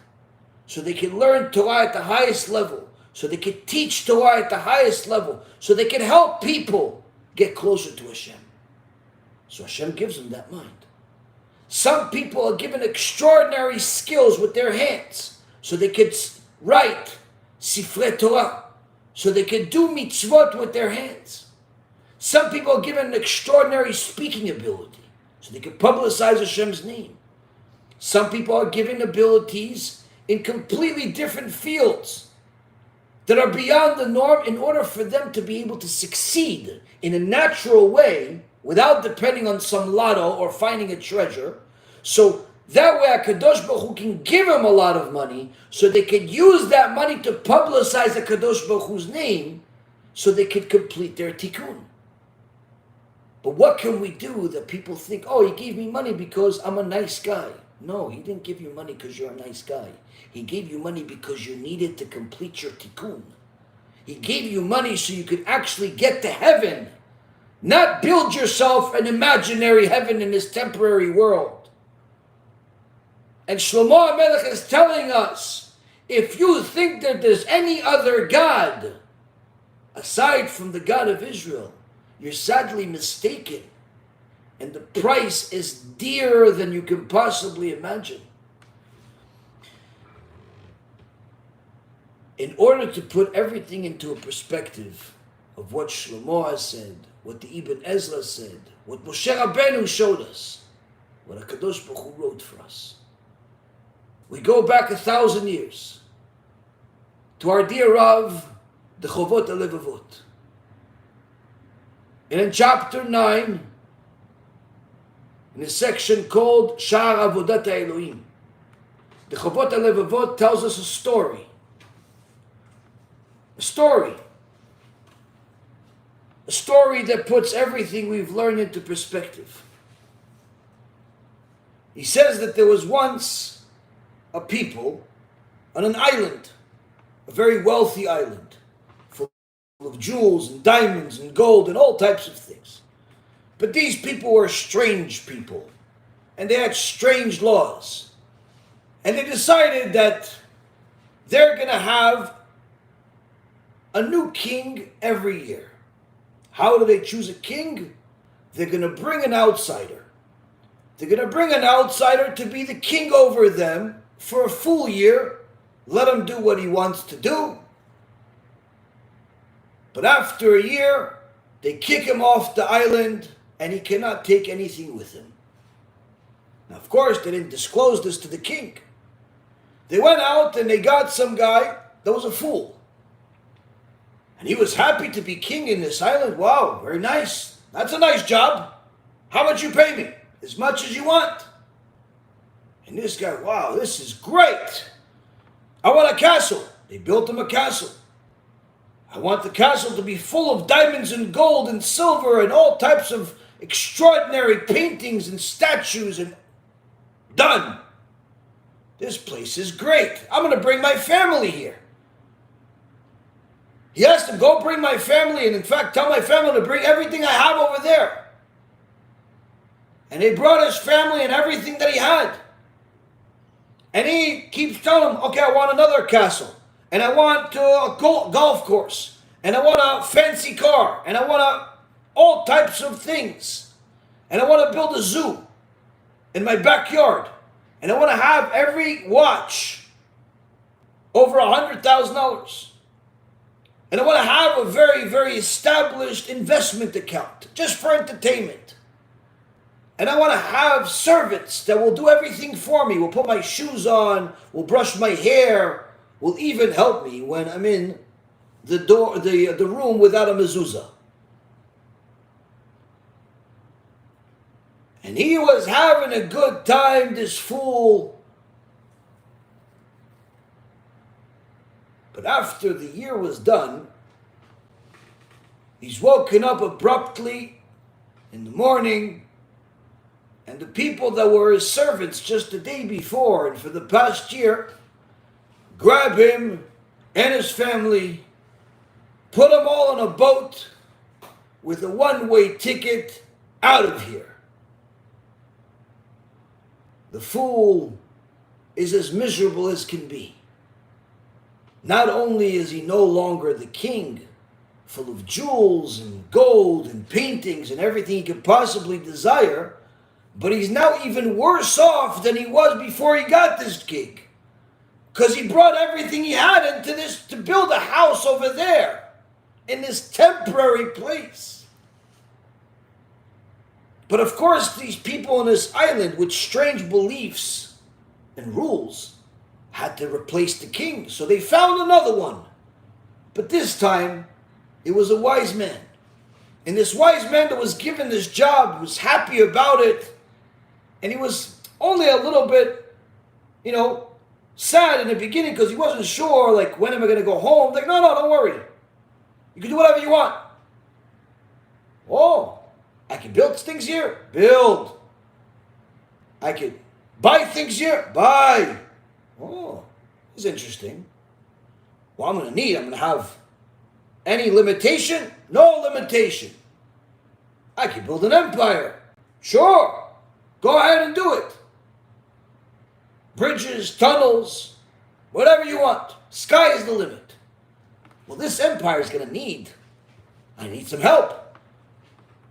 so they can learn Torah at the highest level, so they can teach Torah at the highest level, so they can help people get closer to HaShem. So HaShem gives them that mind. Some people are given extraordinary skills with their hands, so they can write Sifrei Torah, so they can do mitzvot with their hands. Some people are given an extraordinary speaking ability, so they can publicize Hashem's name. Some people are given abilities in completely different fields that are beyond the norm in order for them to be able to succeed in a natural way without depending on some lotto or finding a treasure. So that way HaKadosh Baruch Hu can give them a lot of money so they can use that money to publicize HaKadosh Baruch Hu's name so they can complete their tikkun. But what can we do that people think, oh, he gave me money because I'm a nice guy? No, he didn't give you money because you're a nice guy. He gave you money because you needed to complete your tikkun. He gave you money so you could actually get to heaven, not build yourself an imaginary heaven in this temporary world. And Shlomo HaMelech is telling us, if you think that there's any other God aside from the God of Israel, you're sadly mistaken, and the price is dearer than you can possibly imagine. In order to put everything into a perspective of what Shlomo has said, what the Ibn Ezra said, what Moshe Rabbeinu showed us, what HaKadosh Baruch Hu wrote for us, we go back 1,000 years to our dear Rav, the Chovot HaLevavot. And in chapter 9, in a section called Sha'ar Avodat HaElohim, the Chovot HaLevavot tells us a story. A story that puts everything we've learned into perspective. He says that there was once a people on an island, a very wealthy island, full of jewels and diamonds and gold and all types of things. But these people were strange people, and they had strange laws. And they decided that they're going to have a new king every year. How do they choose a king? They're going to bring an outsider. They're going to bring an outsider to be the king over them for a full year. Let him do what he wants to do. But after a year, they kick him off the island and he cannot take anything with him. Now, of course, they didn't disclose this to the king. They went out and they got some guy that was a fool. And he was happy to be king in this island. Wow, very nice. That's a nice job. How much you pay me? As much as you want. And this guy, wow, this is great. I want a castle. They built him a castle. I want the castle to be full of diamonds and gold and silver and all types of extraordinary paintings and statues and done. This place is great. I'm going to bring my family here. He asked him, go bring my family, and in fact, tell my family to bring everything I have over there. And they brought his family and everything that he had. And he keeps telling them, okay, I want another castle. And I want a golf course. And I want a fancy car. And I want all types of things. And I want to build a zoo in my backyard. And I want to have every watch over $100,000. And I want to have a very, very established investment account just for entertainment. And I want to have servants that will do everything for me, will put my shoes on, will brush my hair, will even help me when I'm in the room without a mezuzah. And he was having a good time, this fool. But after the year was done, he's woken up abruptly in the morning, and the people that were his servants just the day before and for the past year grab him and his family, put them all on a boat with a one-way ticket out of here. The fool is as miserable as can be. Not only is he no longer the king, full of jewels and gold and paintings and everything he could possibly desire, but he's now even worse off than he was before he got this gig. Because he brought everything he had into this to build a house over there in this temporary place. But of course, these people on this island with strange beliefs and rules had to replace the king. So they found another one. But this time, it was a wise man. And this wise man that was given this job was happy about it. And he was only a little bit, sad in the beginning because he wasn't sure, like, when am I going to go home? Like, no, don't worry. You can do whatever you want. Oh, I can build things here. Build. I could buy things here. Buy. Oh, this is interesting. Well, I'm going to have any limitation? No limitation. I can build an empire. Sure. Go ahead and do it. Bridges, tunnels, whatever you want. Sky is the limit. Well, this empire is going to I need some help.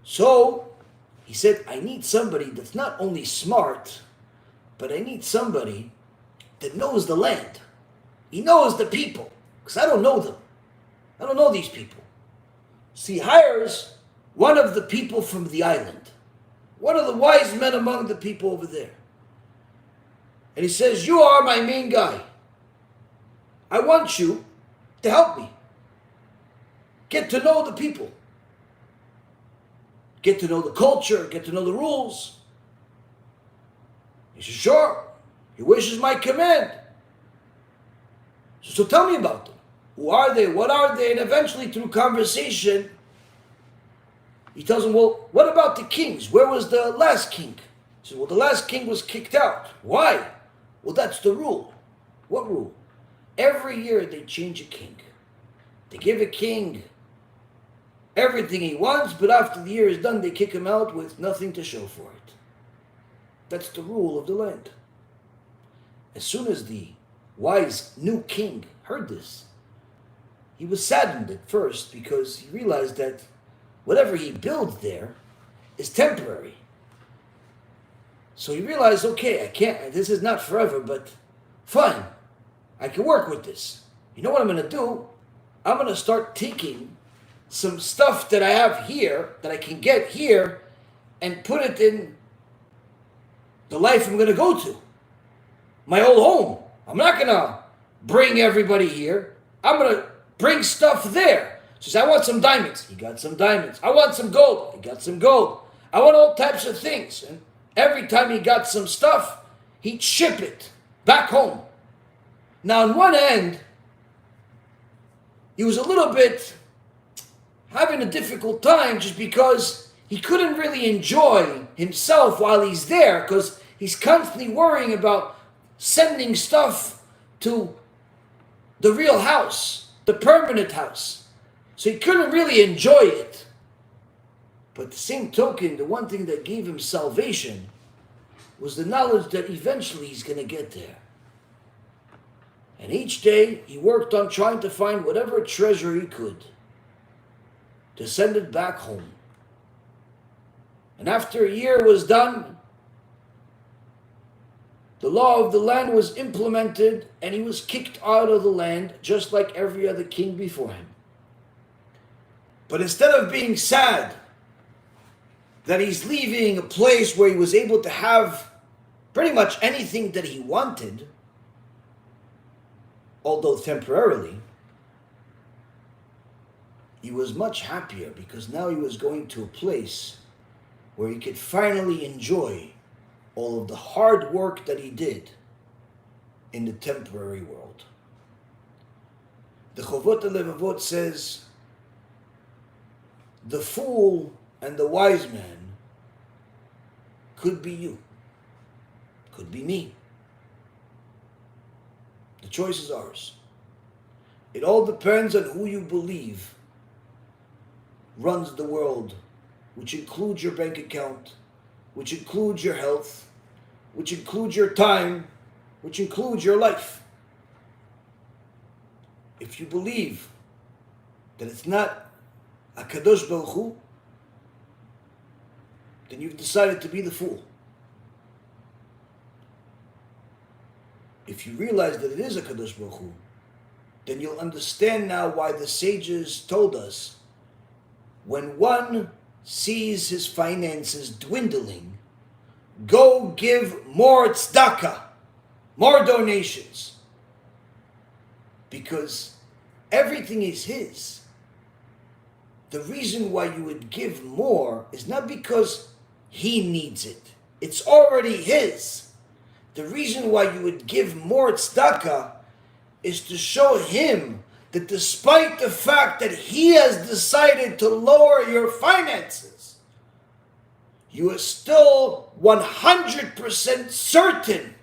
So he said, I need somebody that's not only smart, but I need somebody that knows the land. He knows the people, because I don't know them. I don't know these people. So he hires one of the people from the island, one of the wise men among the people over there. And he says, you are my main guy. I want you to help me. Get to know the people. Get to know the culture, get to know the rules. He says, sure. He wishes my command. So tell me about them. Who are they? What are they? And eventually through conversation, he tells him, well, what about the kings? Where was the last king? He says, well, the last king was kicked out. Why? Well, that's the rule. What rule? Every year they change a king. They give a king everything he wants, but after the year is done, they kick him out with nothing to show for it. That's the rule of the land. As soon as the wise new king heard this, he was saddened at first because he realized that whatever he builds there is temporary. So he realized, okay, this is not forever, but fine, I can work with this. You know what I'm going to do? I'm going to start taking some stuff that I have here, that I can get here, and put it in the life I'm going to go to. My old home. I'm not going to bring everybody here. I'm going to bring stuff there. He says, I want some diamonds. He got some diamonds. I want some gold. He got some gold. I want all types of things. And every time he got some stuff, he'd ship it back home. Now, on one end, he was a little bit having a difficult time just because he couldn't really enjoy himself while he's there because he's constantly worrying about sending stuff to the real house, the permanent house. So he couldn't really enjoy it. But the same token, the one thing that gave him salvation was the knowledge that eventually he's going to get there. And each day he worked on trying to find whatever treasure he could to send it back home. And after a year was done, The law of the land was implemented, and he was kicked out of the land just like every other king before him. But instead of being sad that he's leaving a place where he was able to have pretty much anything that he wanted, although temporarily, he was much happier because now he was going to a place where he could finally enjoy all of the hard work that he did in the temporary world. The Chovot HaLevavot says, the fool and the wise man could be you, could be me. The choice is ours. It all depends on who you believe runs the world, which includes your bank account, which includes your health, which includes your time, which includes your life. If you believe that it's not a Kadosh Baruch Hu, then you've decided to be the fool. If you realize that it is a Kadosh Baruch Hu, then you'll understand now why the sages told us when one sees his finances dwindling, go give more tzedakah, more donations. Because everything is his. The reason why you would give more is not because he needs it. It's already his. The reason why you would give more tzedakah is to show him that despite the fact that he has decided to lower your finances, you are still 100% certain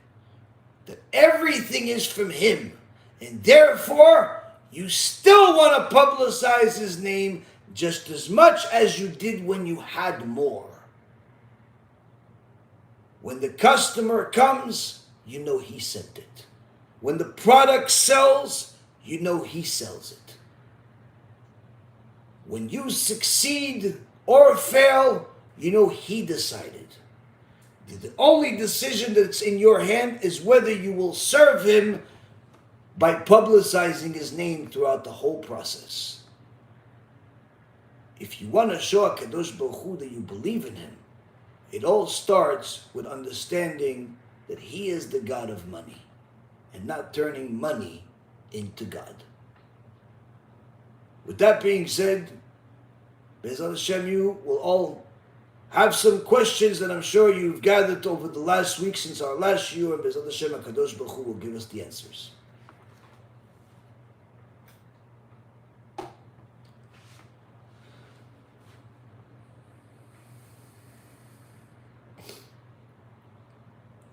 that everything is from him. And therefore, you still want to publicize his name just as much as you did when you had more. When the customer comes, you know he sent it. When the product sells, you know he sells it. When you succeed or fail, you know he decided. The only decision that's in your hand is whether you will serve him by publicizing his name throughout the whole process. If you want to show HaKadosh Baruch Hu that you believe in him, it all starts with understanding that he is the God of money and not turning money into God. With that being said, BeEzrat HaShem, you will all have some questions that I'm sure you've gathered over the last week since our last year, and BeEzrat HaShem, HaKadosh Baruch Hu will give us the answers.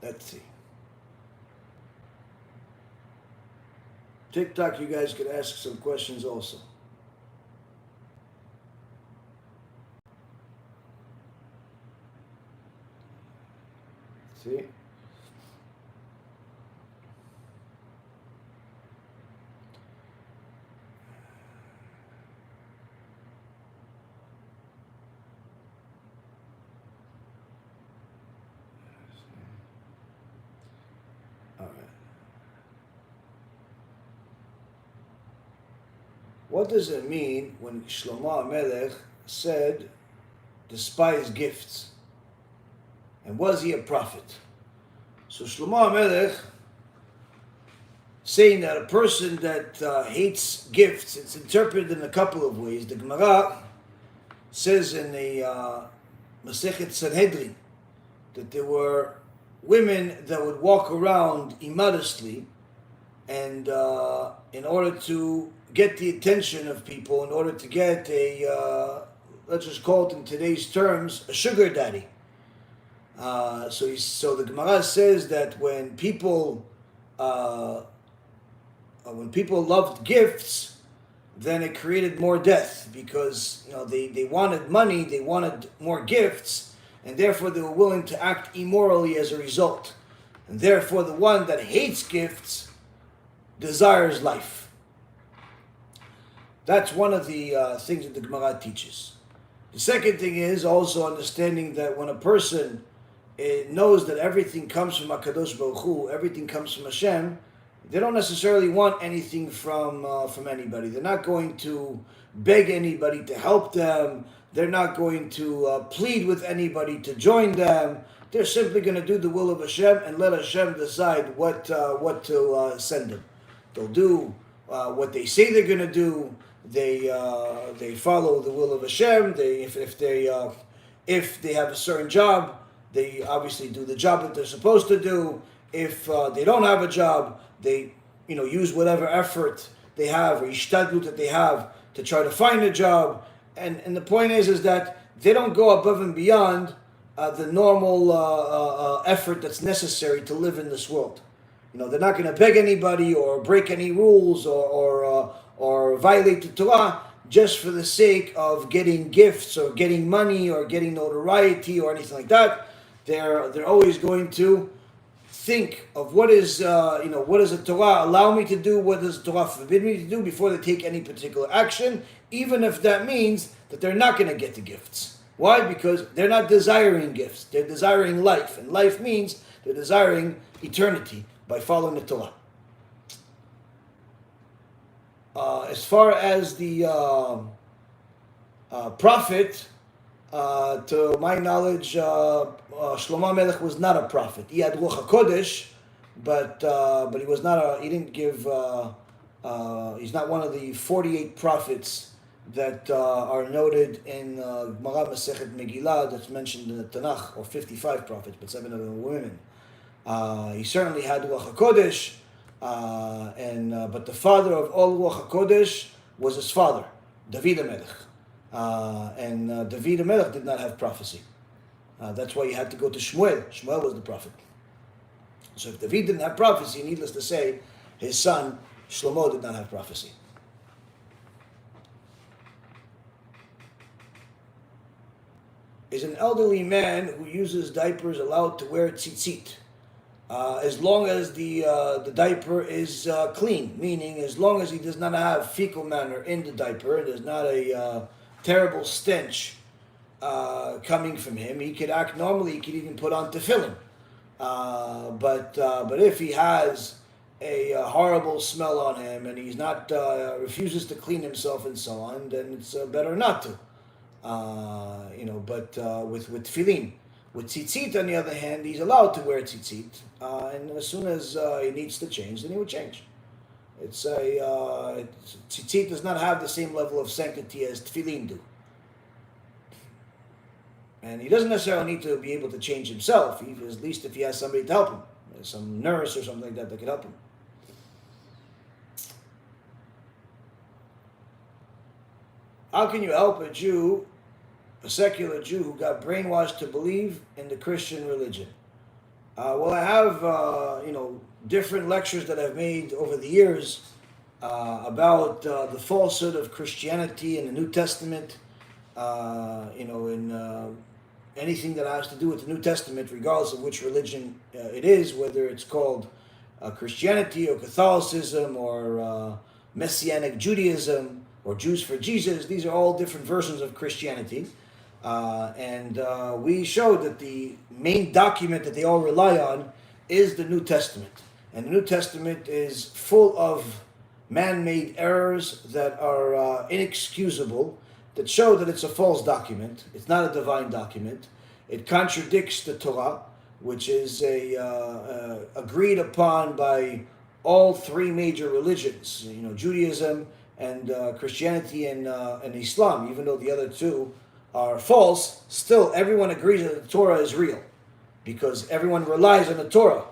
Let's see. TikTok, you guys could ask some questions also. See? All right. What does it mean when Shlomo HaMelech said, despise gifts? And was he a prophet? So Shlomo HaMelech, saying that a person that hates gifts, it's interpreted in a couple of ways. The Gemara says in the Masechet Sanhedrin that there were women that would walk around immodestly, and in order to get the attention of people, in order to get a, let's just call it in today's terms, a sugar daddy. So the Gemara says that when people loved gifts, then it created more death, because they wanted money, they wanted more gifts, and therefore they were willing to act immorally as a result. And therefore the one that hates gifts desires life. That's one of the things that the Gemara teaches. The second thing is also understanding that when a person it knows that everything comes from HaKadosh Baruch Hu, everything comes from Hashem, they don't necessarily want anything from anybody. They're not going to beg anybody to help them. They're not going to plead with anybody to join them. They're simply going to do the will of Hashem and let Hashem decide what to send them. They'll do what they say they're going to do. They follow the will of Hashem. If they have a certain job, they obviously do the job that they're supposed to do. If they don't have a job, they use whatever effort they have or ishtadlut that they have to try to find a job. And the point is that they don't go above and beyond the normal effort that's necessary to live in this world. They're not going to beg anybody or break any rules or violate the Torah just for the sake of getting gifts or getting money or getting notoriety or anything like that. They're always going to think of what does the Torah allow me to do, what does the Torah forbid me to do before they take any particular action, even if that means that they're not going to get the gifts. Why? Because they're not desiring gifts. They're desiring life. And life means they're desiring eternity by following the Torah. As far as the prophet, to my knowledge, Shlomo Melech was not a prophet. He had Ruach HaKodesh, but he was not he didn't give, he's not one of the 48 prophets that are noted in Gemara Masechet Megillah that's mentioned in the Tanakh, or 55 prophets, but 7 of them were women. He certainly had Ruach HaKodesh, but the father of all Ruach HaKodesh was his father, David HaMelech. David HaMelech did not have prophecy. That's why he had to go to Shmuel. Shmuel was the prophet. So if David didn't have prophecy, needless to say, his son Shlomo did not have prophecy. Is an elderly man who uses diapers allowed to wear tzitzit? As long as the diaper is clean, meaning as long as he does not have fecal matter in the diaper, there's not a terrible stench coming from him, he could act normally. He could even put on tefillin. But if he has a horrible smell on him and he's not refuses to clean himself and so on, then it's better not to. But with tefillin. With tzitzit, on the other hand, he's allowed to wear tzitzit, and as soon as he needs to change, then he would change. Tzitzit does not have the same level of sanctity as tefillin do. And he doesn't necessarily need to be able to change himself, at least if he has somebody to help him, some nurse or something like that could help him. How can you help a secular Jew who got brainwashed to believe in the Christian religion? Well, I have different lectures that I've made over the years about the falsehood of Christianity in the New Testament. In anything that has to do with the New Testament, regardless of which religion it is, whether it's called Christianity or Catholicism or Messianic Judaism or Jews for Jesus. These are all different versions of Christianity. We showed that the main document that they all rely on is the New Testament. And the New Testament is full of man-made errors that are inexcusable, that show that it's a false document. It's not a divine document. It contradicts the Torah, which is agreed upon by all three major religions, Judaism and Christianity and Islam. Even though the other two are false, still everyone agrees that the Torah is real, because everyone relies on the Torah.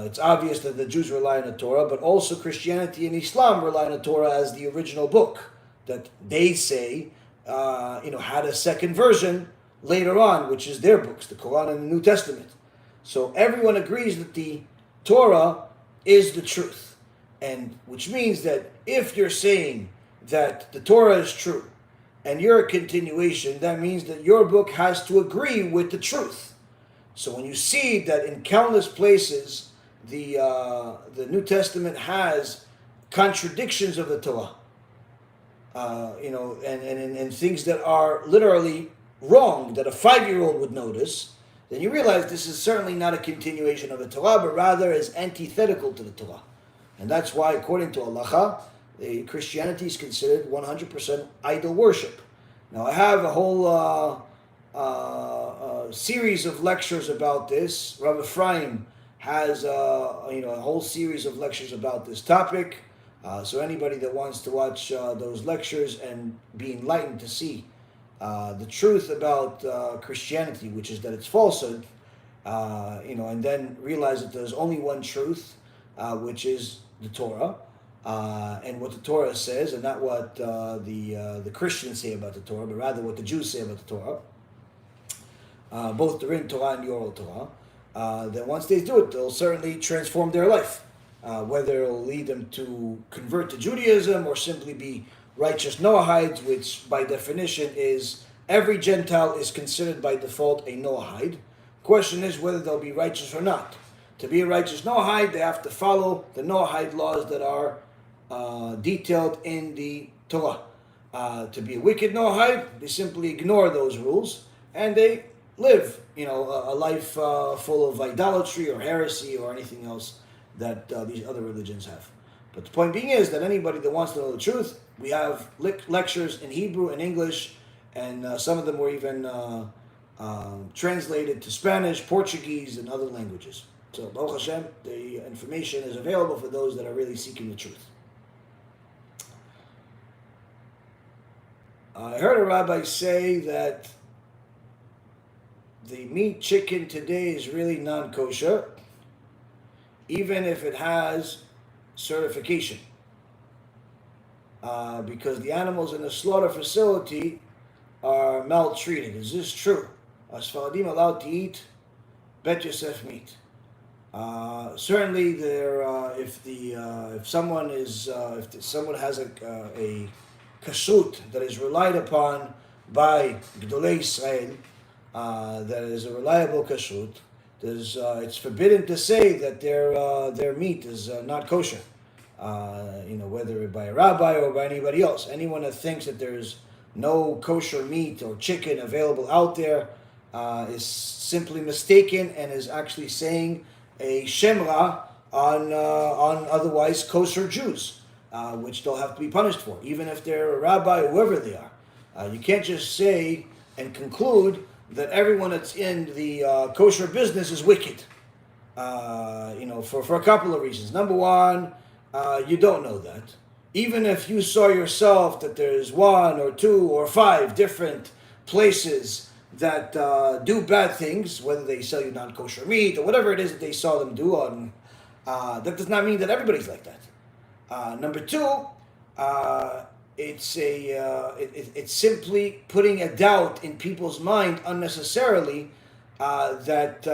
It's obvious that the Jews rely on the Torah, but also Christianity and Islam rely on the Torah as the original book that they say had a second version later on, which is their books, the Quran and the New Testament. So everyone agrees that the Torah is the truth, and which means that if you're saying that the Torah is true and you're a continuation, that means that your book has to agree with the truth. So when you see that in countless places the New Testament has contradictions of the Torah, and things that are literally wrong, that a 5-year-old would notice, then you realize this is certainly not a continuation of the Torah, but rather is antithetical to the Torah. And that's why, according to halacha, Christianity is considered 100% idol worship. Now, I have a whole series of lectures about this. Rabbi Ephraim has a whole series of lectures about this topic. So anybody that wants to watch those lectures and be enlightened to see the truth about Christianity, which is that it's falsehood, and then realize that there's only one truth, which is the Torah, and what the Torah says, and not what the Christians say about the Torah, but rather what the Jews say about the Torah, both the written Torah and the oral Torah. Then once they do it, they'll certainly transform their life, whether it'll lead them to convert to Judaism or simply be righteous Noahides, which by definition is every Gentile is considered by default a Noahide. Question is whether they'll be righteous or not. To be a righteous Noahide, they have to follow the Noahide laws that are detailed in the Torah. To be a wicked Noahide, they simply ignore those rules and they live, a life full of idolatry or heresy or anything else that these other religions have. But the point being is that anybody that wants to know the truth, we have lectures in Hebrew and English, and some of them were even translated to Spanish, Portuguese, and other languages. So, Baruch Hashem, the information is available for those that are really seeking the truth. I heard a rabbi say that the meat chicken today is really non-kosher, even if it has certification, because the animals in the slaughter facility are maltreated. Is this true? Are Sfaradim allowed to eat Bet Yosef meat? Certainly, if someone has a kashrut that is relied upon by Gdolei Israel, that is a reliable kashrut, it's forbidden to say that their meat is not kosher, whether by a rabbi or by anybody else. Anyone that thinks that there's no kosher meat or chicken available out there is simply mistaken and is actually saying a shemra on otherwise kosher Jews, which they'll have to be punished for, even if they're a rabbi or whoever they are. You can't just say and conclude that everyone that's in the kosher business is wicked, for a couple of reasons. Number one, you don't know that. Even if you saw yourself that there's 1 or 2 or 5 different places that do bad things, whether they sell you non-kosher meat or whatever it is that they saw them do, that does not mean that everybody's like that. Number two, it's simply putting a doubt in people's mind unnecessarily that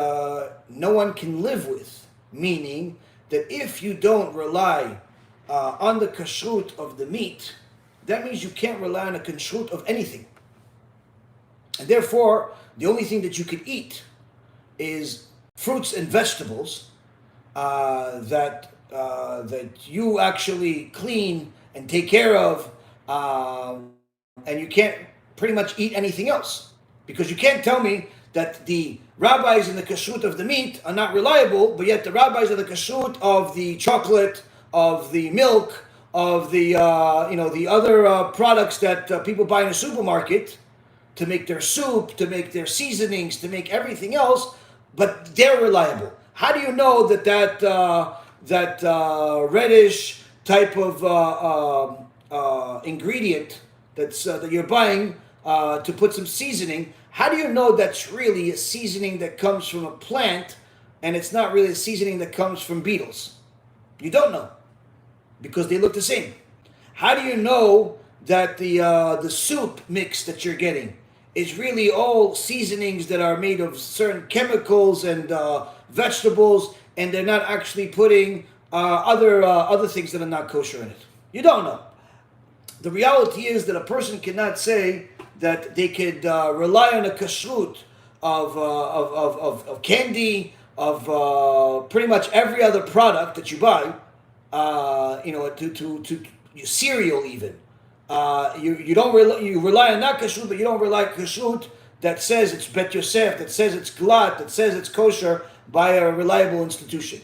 no one can live with. Meaning that if you don't rely on the kashrut of the meat, that means you can't rely on the kashrut of anything. And therefore, the only thing that you can eat is fruits and vegetables that you actually clean and take care of, and you can't pretty much eat anything else, because you can't tell me that the rabbis in the kashrut of the meat are not reliable, but yet the rabbis of the kashrut of the chocolate, of the milk, of the the other products that people buy in a supermarket to make their soup, to make their seasonings, to make everything else, but they're reliable. How do you know that reddish type of ingredient that you're buying to put some seasoning? How do you know that's really a seasoning that comes from a plant and it's not really a seasoning that comes from beetles? You don't know, because they look the same. How do you know that the soup mix that you're getting is really all seasonings that are made of certain chemicals and vegetables, and they're not actually putting other things that are not kosher in it? You don't know. The reality is that a person cannot say that they could rely on a kashrut of candy, of pretty much every other product that you buy, to cereal even. You rely on not kashrut, but you don't rely on kashrut that says it's Bet Yosef, that says it's Glat, that says it's kosher by a reliable institution.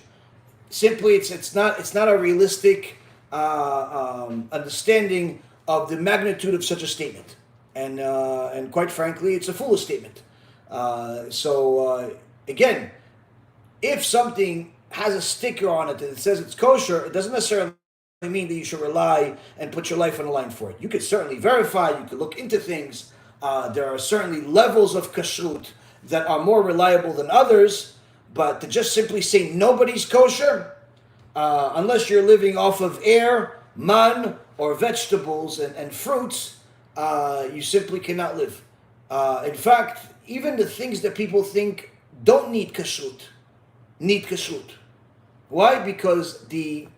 Simply, it's not a realistic understanding of the magnitude of such a statement, and quite frankly, it's a foolish statement. Again, if something has a sticker on it that says it's kosher, it doesn't necessarily mean that you should rely and put your life on the line for it. You could certainly verify, you could look into things. There are certainly levels of kashrut that are more reliable than others, but to just simply say nobody's kosher, unless you're living off of air, man, or vegetables and fruits, you simply cannot live. In fact, even the things that people think don't need kashrut, need kashrut. Why? Because the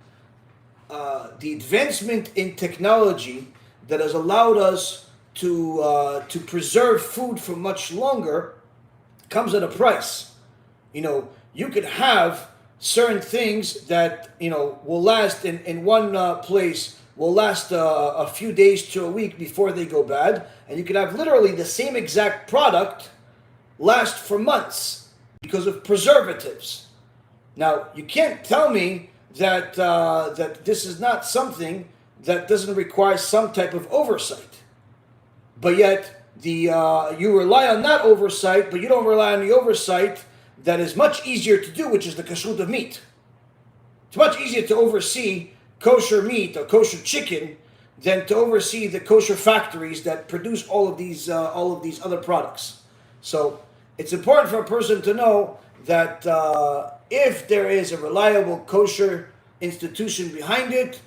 advancement in technology that has allowed us to preserve food for much longer comes at a price. You could have certain things that will last in one place, will last a few days to a week before they go bad, and you could have literally the same exact product last for months because of preservatives. Now, you can't tell me that this is not something that doesn't require some type of oversight. But yet, you rely on that oversight, but you don't rely on the oversight that is much easier to do, which is the kashrut of meat. It's much easier to oversee kosher meat or kosher chicken than to oversee the kosher factories that produce all of these other products. So it's important for a person to know that if there is a reliable kosher institution behind it,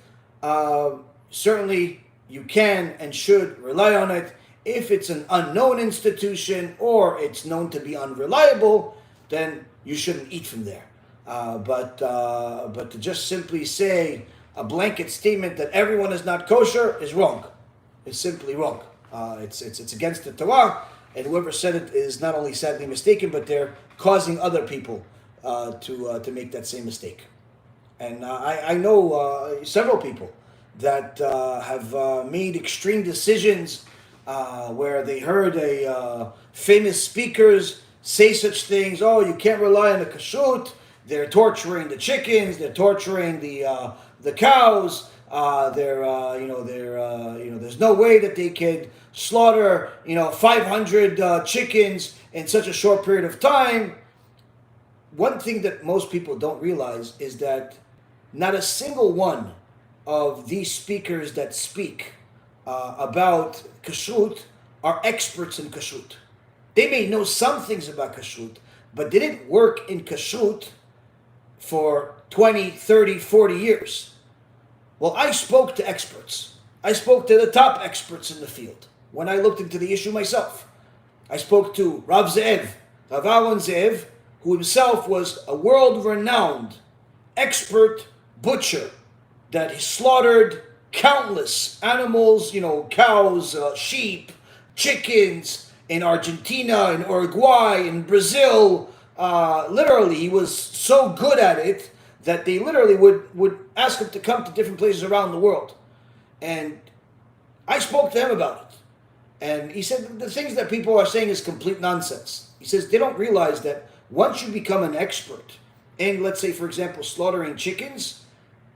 certainly you can and should rely on it. If it's an unknown institution or it's known to be unreliable, then you shouldn't eat from there. But to just simply say a blanket statement that everyone is not kosher is wrong. It's simply wrong. It's against the Torah, and whoever said it is not only sadly mistaken, but they're causing other people to make that same mistake. And I know several people that have made extreme decisions where they heard famous speakers say such things. Oh, you can't rely on the kashrut. They're torturing the chickens. They're torturing the cows. There's no way that they could slaughter 500 chickens in such a short period of time. One thing that most people don't realize is that not a single one of these speakers that speak about kashrut are experts in kashrut. They may know some things about kashrut, but they didn't work in kashrut for 20, 30, 40 years. Well, I spoke to experts. I spoke to the top experts in the field when I looked into the issue myself. I spoke to Rav Yaron Reuven, who himself was a world-renowned expert butcher that slaughtered countless animals, cows, sheep, chickens in Argentina, in Uruguay, in Brazil. Literally, he was so good at it that they literally would ask him to come to different places around the world. And I spoke to him about it. And he said the things that people are saying is complete nonsense. He says they don't realize that once you become an expert in, let's say, for example, slaughtering chickens,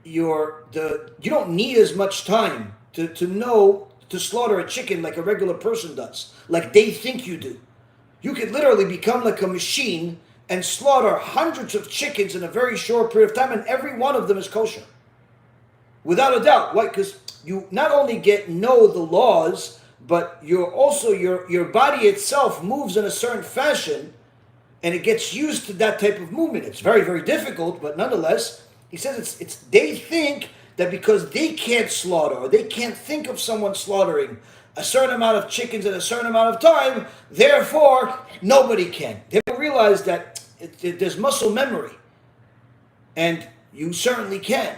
you don't need as much time to know to slaughter a chicken like a regular person does, like they think you do. You could literally become like a machine and slaughter hundreds of chickens in a very short period of time, and every one of them is kosher. Without a doubt. Why? Because you not only know the laws, but your body itself moves in a certain fashion, and it gets used to that type of movement. It's very, very difficult, but nonetheless, he says they think that because they can't slaughter, or they can't think of someone slaughtering a certain amount of chickens in a certain amount of time, therefore nobody can. They don't realize that there's muscle memory, and you certainly can.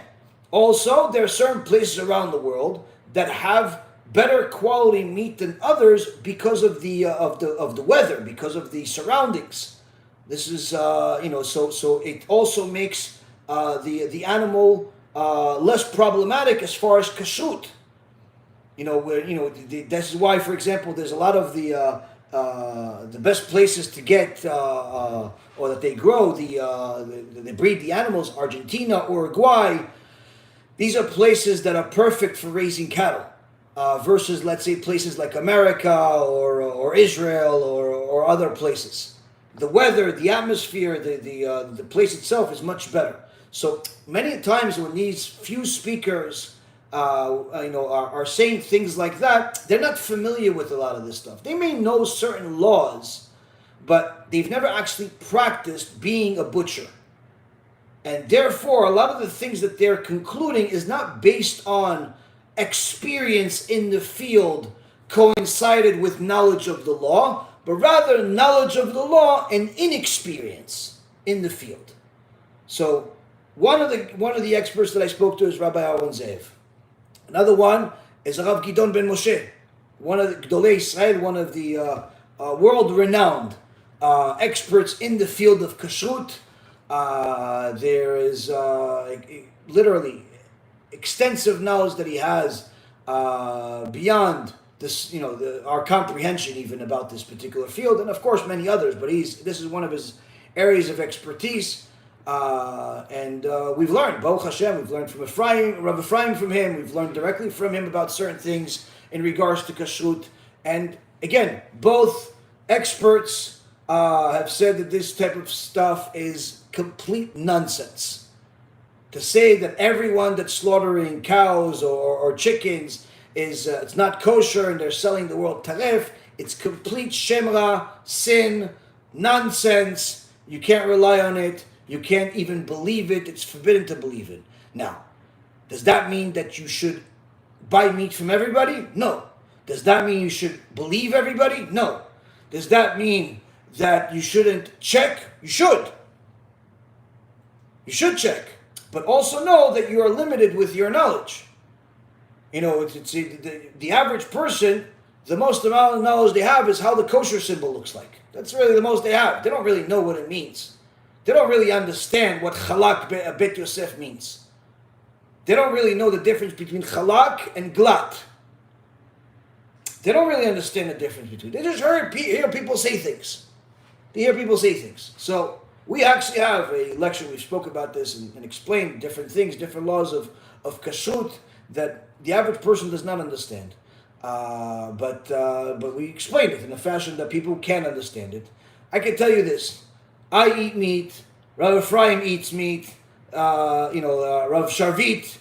Also, there are certain places around the world that have better quality meat than others because of the weather, because of the surroundings. This is so it also makes the animal less problematic as far as kashrut. This is why, for example, there's a lot of the the best places to get or that they grow they breed the animals, Argentina, Uruguay. These are places that are perfect for raising cattle versus, let's say, places like America or Israel or other places. The weather, the atmosphere, the place itself is much better. So many times when these few speakers are saying things like that, they're not familiar with a lot of this stuff. They may know certain laws, but they've never actually practiced being a butcher. And therefore, a lot of the things that they're concluding is not based on experience in the field coincided with knowledge of the law, but rather knowledge of the law and inexperience in the field. So one of the experts that I spoke to is Rabbi Yaron Reuven. Another one is Rav Gidon ben Moshe, one of the Gdolei Israel, one of the world-renowned experts in the field of kashrut. There is literally extensive knowledge that he has beyond this, our comprehension even about this particular field, and of course many others. But this is one of his areas of expertise. And we've learned, Baruch HaShem, we've learned from Rav Ephraim from him, we've learned directly from him about certain things in regards to kashrut. And again, both experts have said that this type of stuff is complete nonsense. To say that everyone that's slaughtering cows or chickens is it's not kosher and they're selling the world taref, it's complete shemra, sin, nonsense. You can't rely on it. You can't even believe it. It's forbidden to believe it. Now, does that mean that you should buy meat from everybody? No. Does that mean you should believe everybody? No. Does that mean that you shouldn't check? You should. You should check. But also know that you are limited with your knowledge. The average person, the most amount of knowledge they have is how the kosher symbol looks like. That's really the most they have. They don't really know what it means. They don't really understand what chalak bet Yosef means. They don't really know the difference between chalak and glat. They don't really understand the difference between. They just hear people say things. They hear people say things. So we actually have a lecture. We spoke about this and explained different things, different laws of kashrut that the average person does not understand. But we explained it in a fashion that people can understand it. I can tell you this. I eat meat. Rav Ephraim eats meat. Rav Sharvit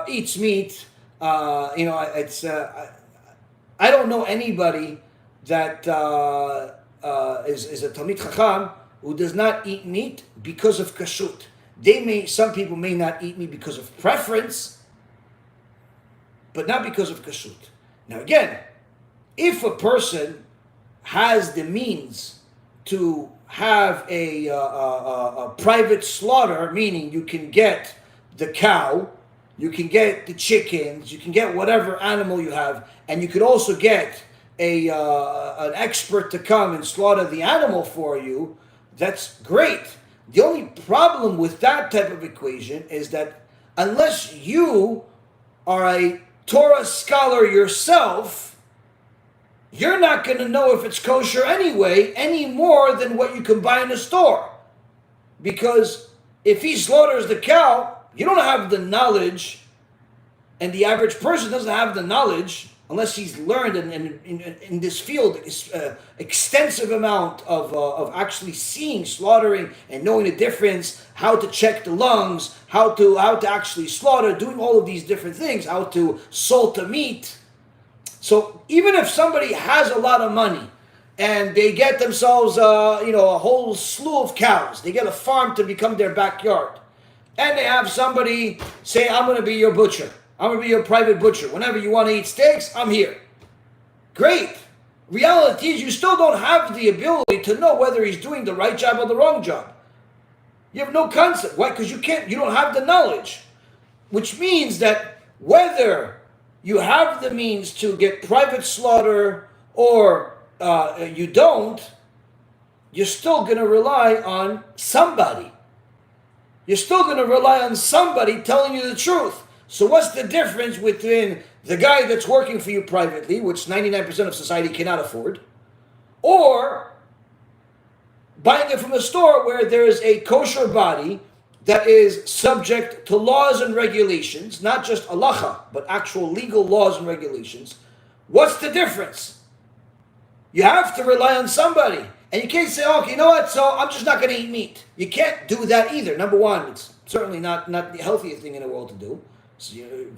eats meat. I don't know anybody that is a Talmid Chacham who does not eat meat because of kashrut. Some people may not eat meat because of preference, but not because of kashrut. Now again, if a person has the means to have a private slaughter, meaning you can get the cow, you can get the chickens, you can get whatever animal you have, and you could also get an expert to come and slaughter the animal for you, that's great. The only problem with that type of equation is that unless you are a Torah scholar yourself, you're not going to know if it's kosher anyway, any more than what you can buy in a store. Because if he slaughters the cow, you don't have the knowledge, and the average person doesn't have the knowledge, unless he's learned in this field extensive amount of actually seeing slaughtering and knowing the difference, how to check the lungs, how to actually slaughter, doing all of these different things, how to salt the meat. So even if somebody has a lot of money and they get themselves a whole slew of cows, they get a farm to become their backyard, and they have somebody say, I'm going to be your butcher. I'm going to be your private butcher. Whenever you want to eat steaks, I'm here. Great. Reality is you still don't have the ability to know whether he's doing the right job or the wrong job. You have no concept. Why? Because you don't have the knowledge. Which means that whether you have the means to get private slaughter or you don't, you're still going to rely on somebody. You're still going to rely on somebody telling you the truth. So what's the difference between the guy that's working for you privately, which 99% of society cannot afford, or buying it from a store where there is a kosher body that is subject to laws and regulations, not just halacha, but actual legal laws and regulations. What's the difference? You have to rely on somebody. And you can't say, okay, you know what, so I'm just not going to eat meat. You can't do that either. Number one, it's certainly not the healthiest thing in the world to do. So,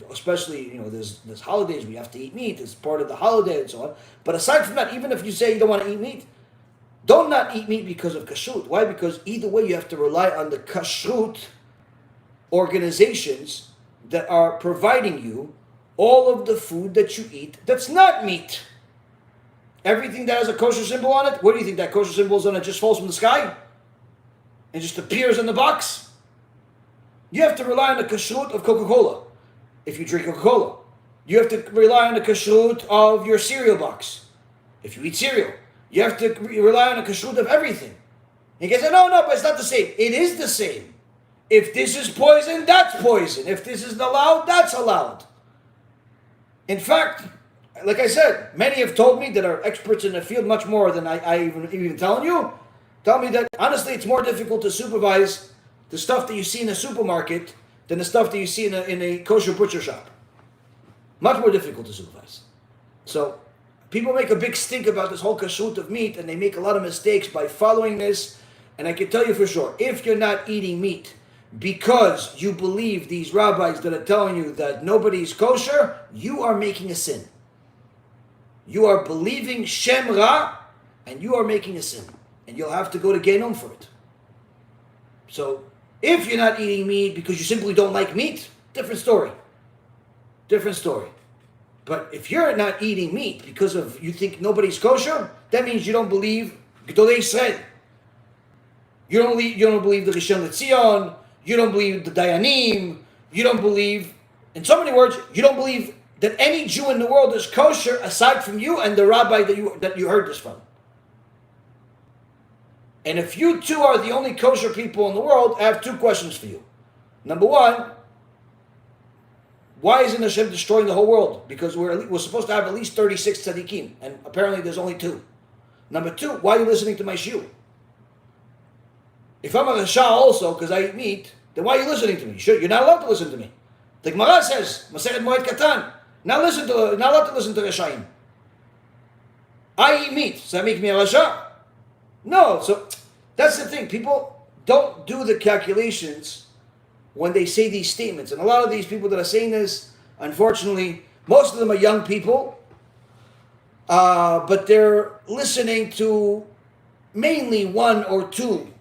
especially, there's holidays we have to eat meat. It's part of the holiday and so on. But aside from that, even if you say you don't want to eat meat, don't not eat meat because of kashrut. Why? Because either way you have to rely on the kashrut organizations that are providing you all of the food that you eat that's not meat. Everything that has a kosher symbol on it, what do you think that kosher symbol is on it just falls from the sky? And just appears in the box? You have to rely on the kashrut of Coca-Cola if you drink Coca-Cola. You have to rely on the kashrut of your cereal box if you eat cereal. You have to rely on the kashrut of everything. And you can say, no, but it's not the same. It is the same. If this is poison, that's poison. If this is allowed, that's allowed. In fact, like I said, many have told me that are experts in the field, much more than I even telling you. Tell me that, honestly, it's more difficult to supervise the stuff that you see in a supermarket than the stuff that you see in a kosher butcher shop. Much more difficult to supervise. So, people make a big stink about this whole kashrut of meat, and they make a lot of mistakes by following this. And I can tell you for sure, if you're not eating meat because you believe these rabbis that are telling you that nobody's kosher, you are making a sin. You are believing Shem Ra, and you are making a sin. And you'll have to go to Gehenom for it. So, if you're not eating meat because you simply don't like meat, different story. Different story. But if you're not eating meat because of you think nobody's kosher, that means you don't believe Gdolei Israel. You don't believe the Rishon LeZion. You don't believe the Dayanim. You don't believe, in so many words, you don't believe that any Jew in the world is kosher aside from you and the rabbi that you heard this from. And if you two are the only kosher people in the world, I have two questions for you. Number one, why isn't Hashem destroying the whole world? Because we're supposed to have at least 36 tzaddikim, and apparently there's only 2. Number 2, why are you listening to my shiur? If I'm a Rasha also, because I eat meat, then why are you listening to me? You're not allowed to listen to me. The Gemara says, Masechet Moed Katan, not allowed to listen to Rashaim. I eat meat, does that make me a Rasha? No, so that's the thing. People don't do the calculations when they say these statements. And a lot of these people that are saying this, unfortunately, most of them are young people, but they're listening to mainly 1 or 2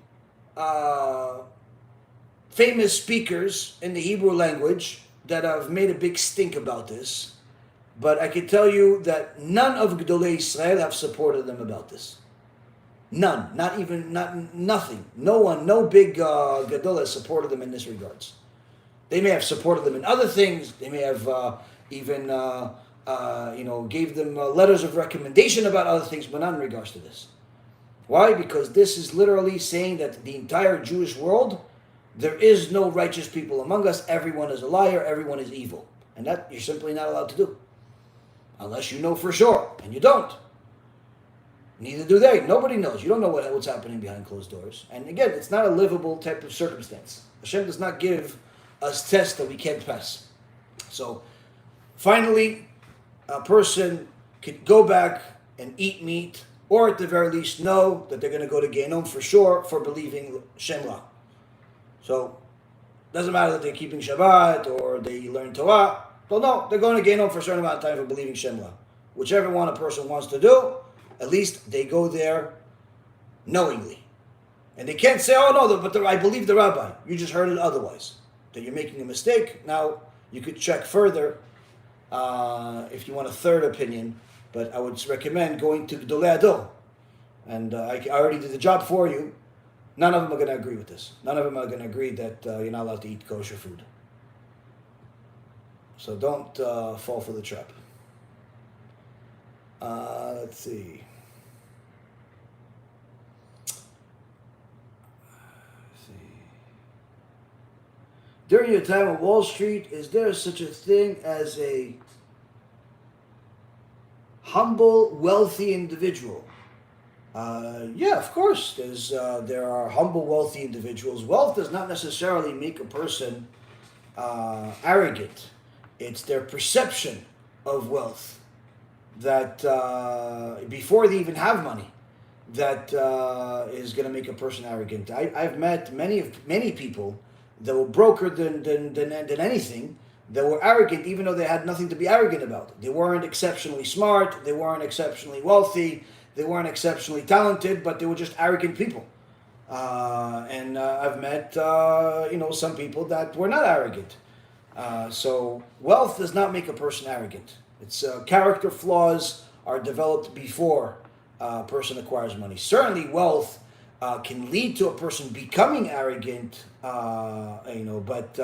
famous speakers in the Hebrew language that have made a big stink about this. But I can tell you that none of Gdolei Israel have supported them about this. None, nothing. No one, no big Gadol has supported them in this regards. They may have supported them in other things. They may have even gave them letters of recommendation about other things, but not in regards to this. Why? Because this is literally saying that the entire Jewish world, there is no righteous people among us. Everyone is a liar. Everyone is evil. And that you're simply not allowed to do. Unless you know for sure. And you don't. Neither do they. Nobody knows. You don't know what's happening behind closed doors. And again, it's not a livable type of circumstance. Hashem does not give us tests that we can't pass. So, finally, a person could go back and eat meat, or at the very least know that they're going to go to Gehenom for sure for believing Shem Ra. So, it doesn't matter that they're keeping Shabbat or they learn Torah. Well, no, they're going to Gehenom for a certain amount of time for believing Shem Ra. Whichever one a person wants to do, at least they go there knowingly. And they can't say, oh no, but I believe the rabbi. You just heard it otherwise. That you're making a mistake. Now, you could check further if you want a third opinion. But I would recommend going to Gdolei Ador. And I already did the job for you. None of them are going to agree with this. None of them are going to agree that you're not allowed to eat kosher food. So don't fall for the trap. Let's see. During your time on Wall Street, is there such a thing as a humble, wealthy individual Yeah, of course. There are humble, wealthy individuals. Wealth does not necessarily make a person arrogant. It's their perception of wealth that before they even have money, that is going to make a person arrogant. I've met many people that were broker than anything, that were arrogant even though they had nothing to be arrogant about. They weren't exceptionally smart, they weren't exceptionally wealthy, they weren't exceptionally talented, but they were just arrogant people. And I've met some people that were not arrogant. So wealth does not make a person arrogant. Its character flaws are developed before a person acquires money. Certainly, wealth can lead to a person becoming arrogant, but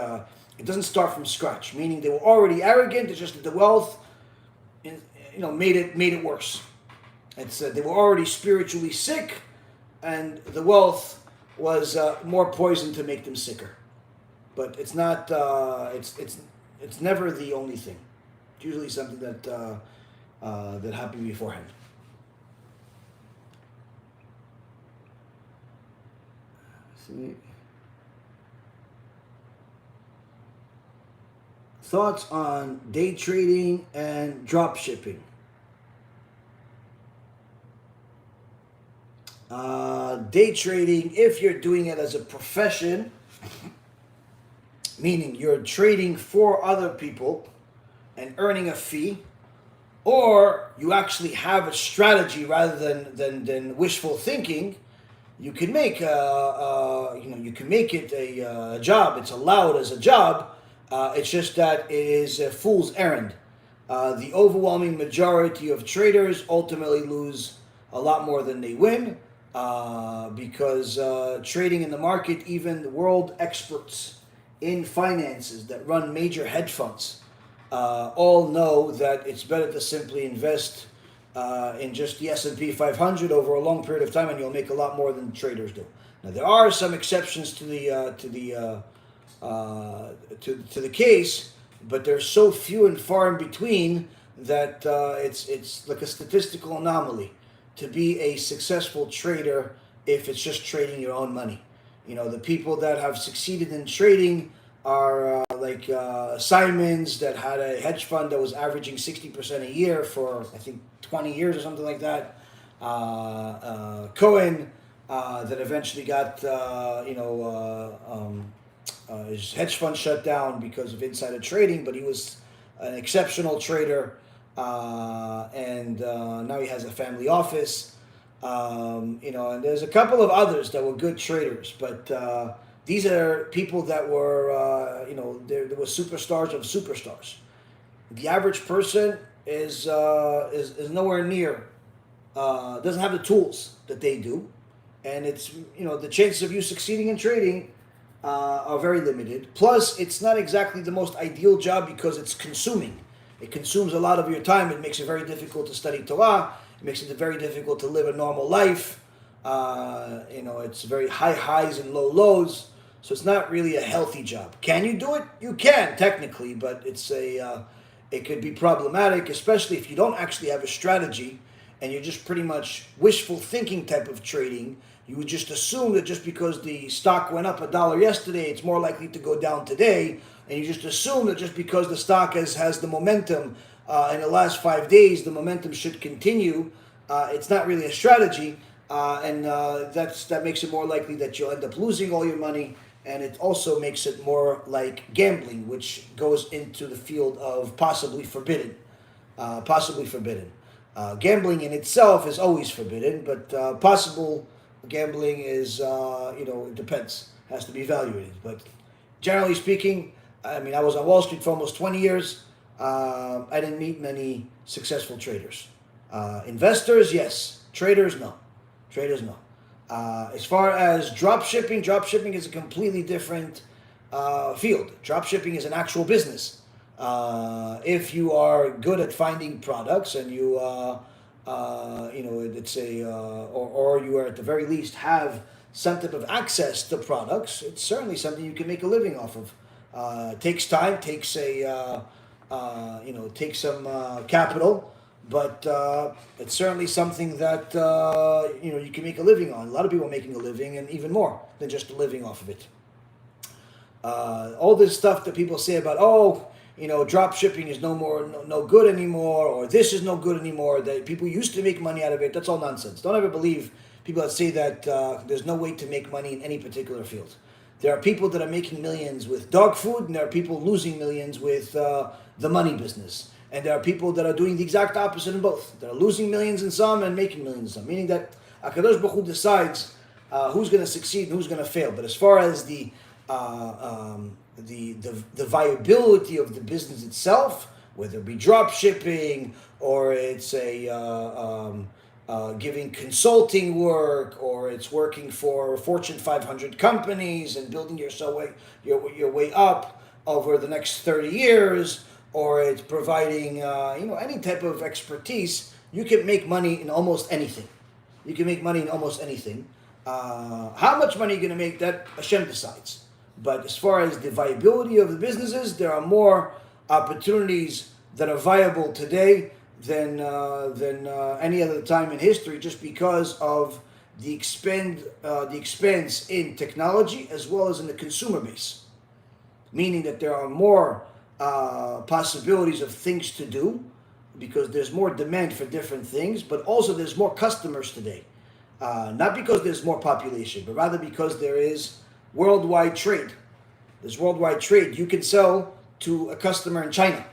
it doesn't start from scratch. Meaning they were already arrogant. It's just that the wealth, made it worse. They were already spiritually sick, and the wealth was more poison to make them sicker. But it's not. It's never the only thing. It's usually something that happened beforehand. See. Thoughts on day trading and drop shipping. Day trading, if you're doing it as a profession, meaning you're trading for other people and earning a fee, or you actually have a strategy rather than wishful thinking, you can make you can make it a job. It's allowed as a job. It's just that it is a fool's errand. The overwhelming majority of traders ultimately lose a lot more than they win, because trading in the market, even the world experts in finances that run major hedge funds, all know that it's better to simply invest in just the S&P 500 over a long period of time, and you'll make a lot more than traders do. Now there are some exceptions to the case, but they're so few and far in between that it's like a statistical anomaly to be a successful trader if it's just trading your own money. The people that have succeeded in trading are like Simons, that had a hedge fund that was averaging 60% a year for I think 20 years or something like that. Cohen, that eventually got his hedge fund shut down because of insider trading, but he was an exceptional trader, and now he has a family office. And there's a couple of others that were good traders, but these are people that were, there were superstars of superstars. The average person is nowhere near, doesn't have the tools that they do, and it's the chances of you succeeding in trading are very limited. Plus, it's not exactly the most ideal job because it's consuming. It consumes a lot of your time. It makes it very difficult to study Torah. It makes it very difficult to live a normal life. It's very high highs and low lows. So it's not really a healthy job. Can you do it? You can, technically, but it could be problematic, especially if you don't actually have a strategy and you're just pretty much wishful thinking type of trading. You would just assume that just because the stock went up $1 yesterday, it's more likely to go down today. And you just assume that just because the stock has the momentum in the last 5 days, the momentum should continue. It's not really a strategy. And that makes it more likely that you'll end up losing all your money. And it also makes it more like gambling, which goes into the field of possibly forbidden. Gambling in itself is always forbidden, but possible gambling is, it depends. Has to be evaluated. But generally speaking, I was on Wall Street for almost 20 years. I didn't meet many successful traders. Investors, yes. Traders, no. As far as drop shipping is a completely different field. Drop shipping is an actual business. If you are good at finding products and you, or you are at the very least have some type of access to products, it's certainly something you can make a living off of. Takes time, takes some capital, but it's certainly something that you can make a living on. A lot of people are making a living, and even more than just a living off of it. All this stuff that people say about, drop shipping is no good anymore, or this is no good anymore, that people used to make money out of it, that's all nonsense. Don't ever believe people that say that there's no way to make money in any particular field. There are people that are making millions with dog food, and there are people losing millions with the money business. And there are people that are doing the exact opposite in both. They're losing millions in some and making millions in some. Meaning that HaKadosh Baruch Hu decides who's going to succeed and who's going to fail. But as far as the viability of the business itself, whether it be drop shipping or it's giving consulting work, or it's working for Fortune 500 companies and building your way up over the next 30 years, or it's providing any type of expertise, you can make money in almost anything. You can make money in almost anything. How much money you're going to make, that HaShem decides. But as far as the viability of the businesses, there are more opportunities that are viable today than any other time in history, just because of the expense in technology as well as in the consumer base. Meaning that there are more possibilities of things to do, because there's more demand for different things, but also there's more customers today. Not because there's more population, but rather because there is worldwide trade. There's worldwide trade. You can sell to a customer in China,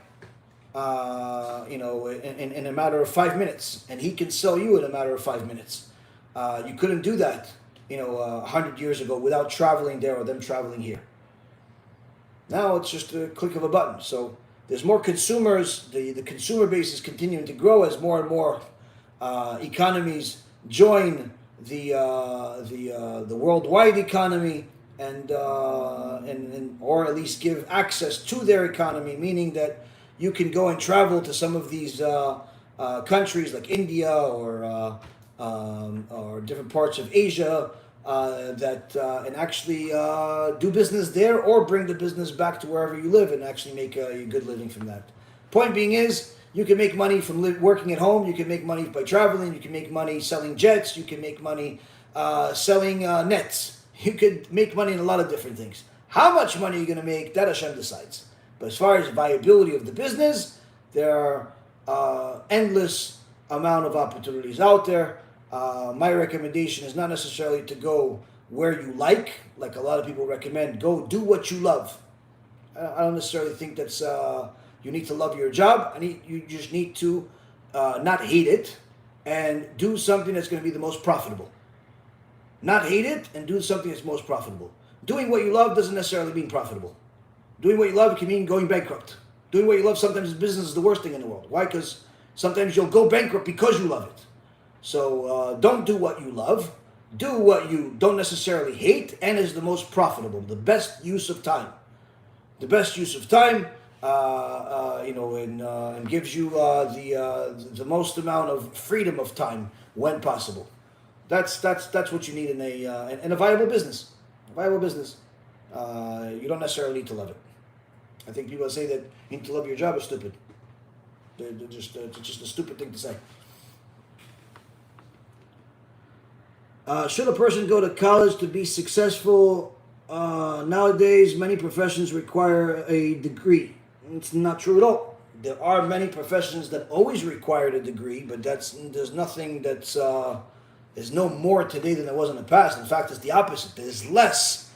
in a matter of 5 minutes, and he can sell you in a matter of 5 minutes. You couldn't do that, 100 years ago without traveling there or them traveling here. Now it's just a click of a button. So there's more consumers. The consumer base is continuing to grow as more and more economies join the worldwide economy, and or at least give access to their economy, meaning that you can go and travel to some of these countries like India or different parts of Asia and actually do business there, or bring the business back to wherever you live and actually make a good living from that. Point being is, you can make money from working at home. You can make money by traveling. You can make money selling jets. You can make money selling nets. You could make money in a lot of different things. How much money you're going to make, that HaShem decides. But as far as viability of the business, there are endless amount of opportunities out there. My recommendation is not necessarily to go where you like a lot of people recommend. Go do what you love. I don't necessarily think that's you need to love your job. You just need to not hate it and do something that's going to be the most profitable. Not hate it and do something that's most profitable. Doing what you love doesn't necessarily mean profitable. Doing what you love can mean going bankrupt. Doing what you love, sometimes business is the worst thing in the world. Why? Because sometimes you'll go bankrupt because you love it. So don't do what you love. Do what you don't necessarily hate and is the most profitable, the best use of time. The best use of time, and gives you the most amount of freedom of time when possible. That's what you need in a viable business. A viable business. You don't necessarily need to love it. I think people that say that you need to love your job are stupid. It's just a stupid thing to say. Should a person go to college to be successful? Nowadays, many professions require a degree. It's not true at all. There are many professions that always required a degree, but there's nothing that's there's no more today than there was in the past. In fact, it's the opposite. There's less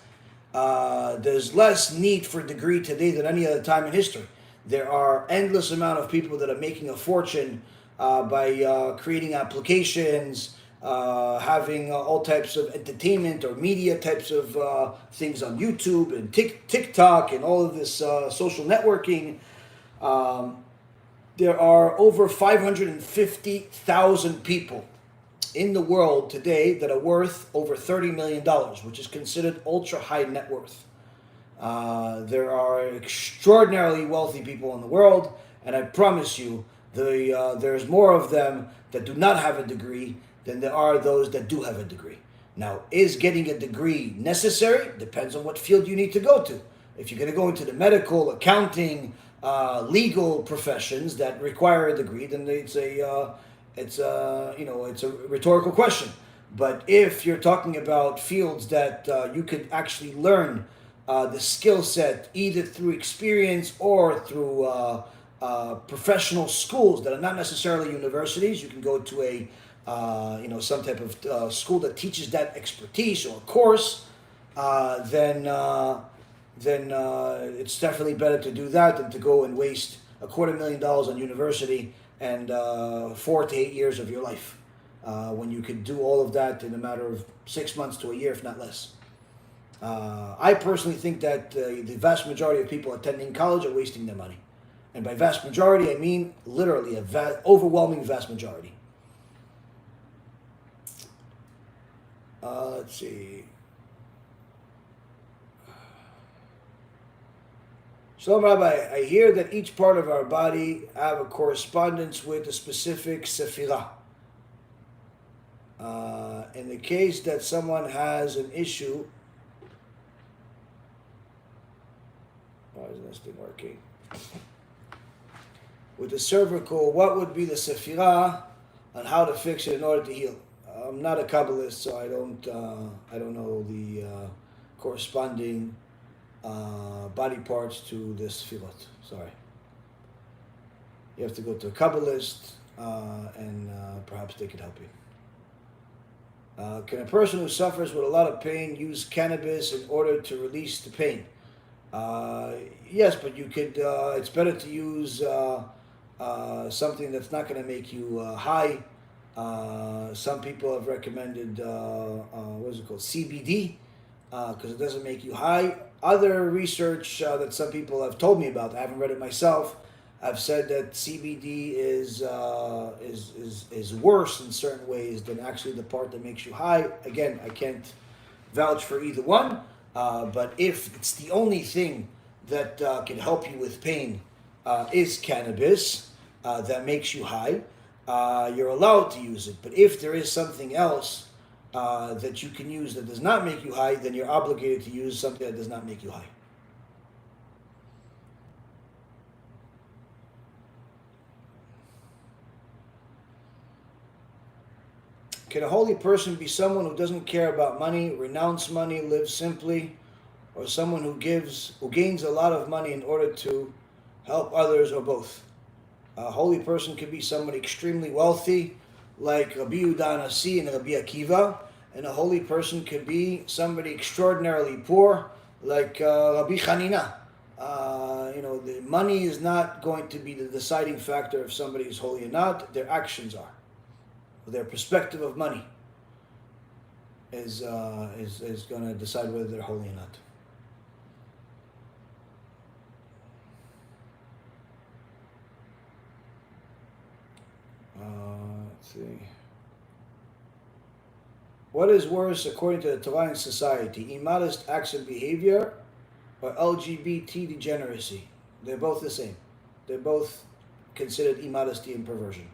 need for a degree today than any other time in history. There are endless amount of people that are making a fortune by creating applications, having all types of entertainment or media types of things on YouTube and TikTok and all of this social networking. There are over 550,000 people in the world today that are worth over $30 million, which is considered ultra high net worth. There are extraordinarily wealthy people in the world, and I promise you, there's more of them that do not have a degree than there are those that do have a degree. Now, is getting a degree necessary? Depends on what field you need to go to. If you're going to go into the medical, accounting, legal professions that require a degree, then it's a rhetorical question. But if you're talking about fields that you could actually learn the skill set either through experience or through professional schools that are not necessarily universities, you can go to a some type of school that teaches that expertise or course, then it's definitely better to do that than to go and waste $250,000 on university and 4 to 8 years of your life, when you could do all of that in a matter of 6 months to a year, if not less. I personally think that the vast majority of people attending college are wasting their money. And by vast majority, I mean literally overwhelming vast majority. Let's see. Shalom Rabbi, I hear that each part of our body have a correspondence with a specific sephirah. In the case that someone has an issue, why isn't this thing working? With the cervical, what would be the sephirah on how to fix it in order to heal? I'm not a Kabbalist, so I don't know the corresponding body parts to the sephirot. Sorry. You have to go to a Kabbalist, and perhaps they could help you. Can a person who suffers with a lot of pain use cannabis in order to release the pain? Yes, but you could. It's better to use something that's not going to make you high. Some people have recommended what is it called, CBD, because it doesn't make you high. Other research that some people have told me about, I haven't read it myself, I've said that CBD is worse in certain ways than actually the part that makes you high. Again, I can't vouch for either one, but if it's the only thing that can help you with pain is cannabis that makes you high, you're allowed to use it. But if there is something else that you can use that does not make you high, then you're obligated to use something that does not make you high. Can a holy person be someone who doesn't care about money, renounce money, live simply, or someone who gains a lot of money in order to help others, or both? A holy person can be somebody extremely wealthy, like Rabbi Yehuda Nasi and Rabbi Akiva, and a holy person could be somebody extraordinarily poor, like Rabbi Hanina. The money is not going to be the deciding factor if somebody is holy or not. Their actions are. Their perspective of money is going to decide whether they're holy or not. Let's see. What is worse according to the Torah and society? Immodest acts and behavior or LGBT degeneracy? They're both the same. They're both considered immodesty and perversion.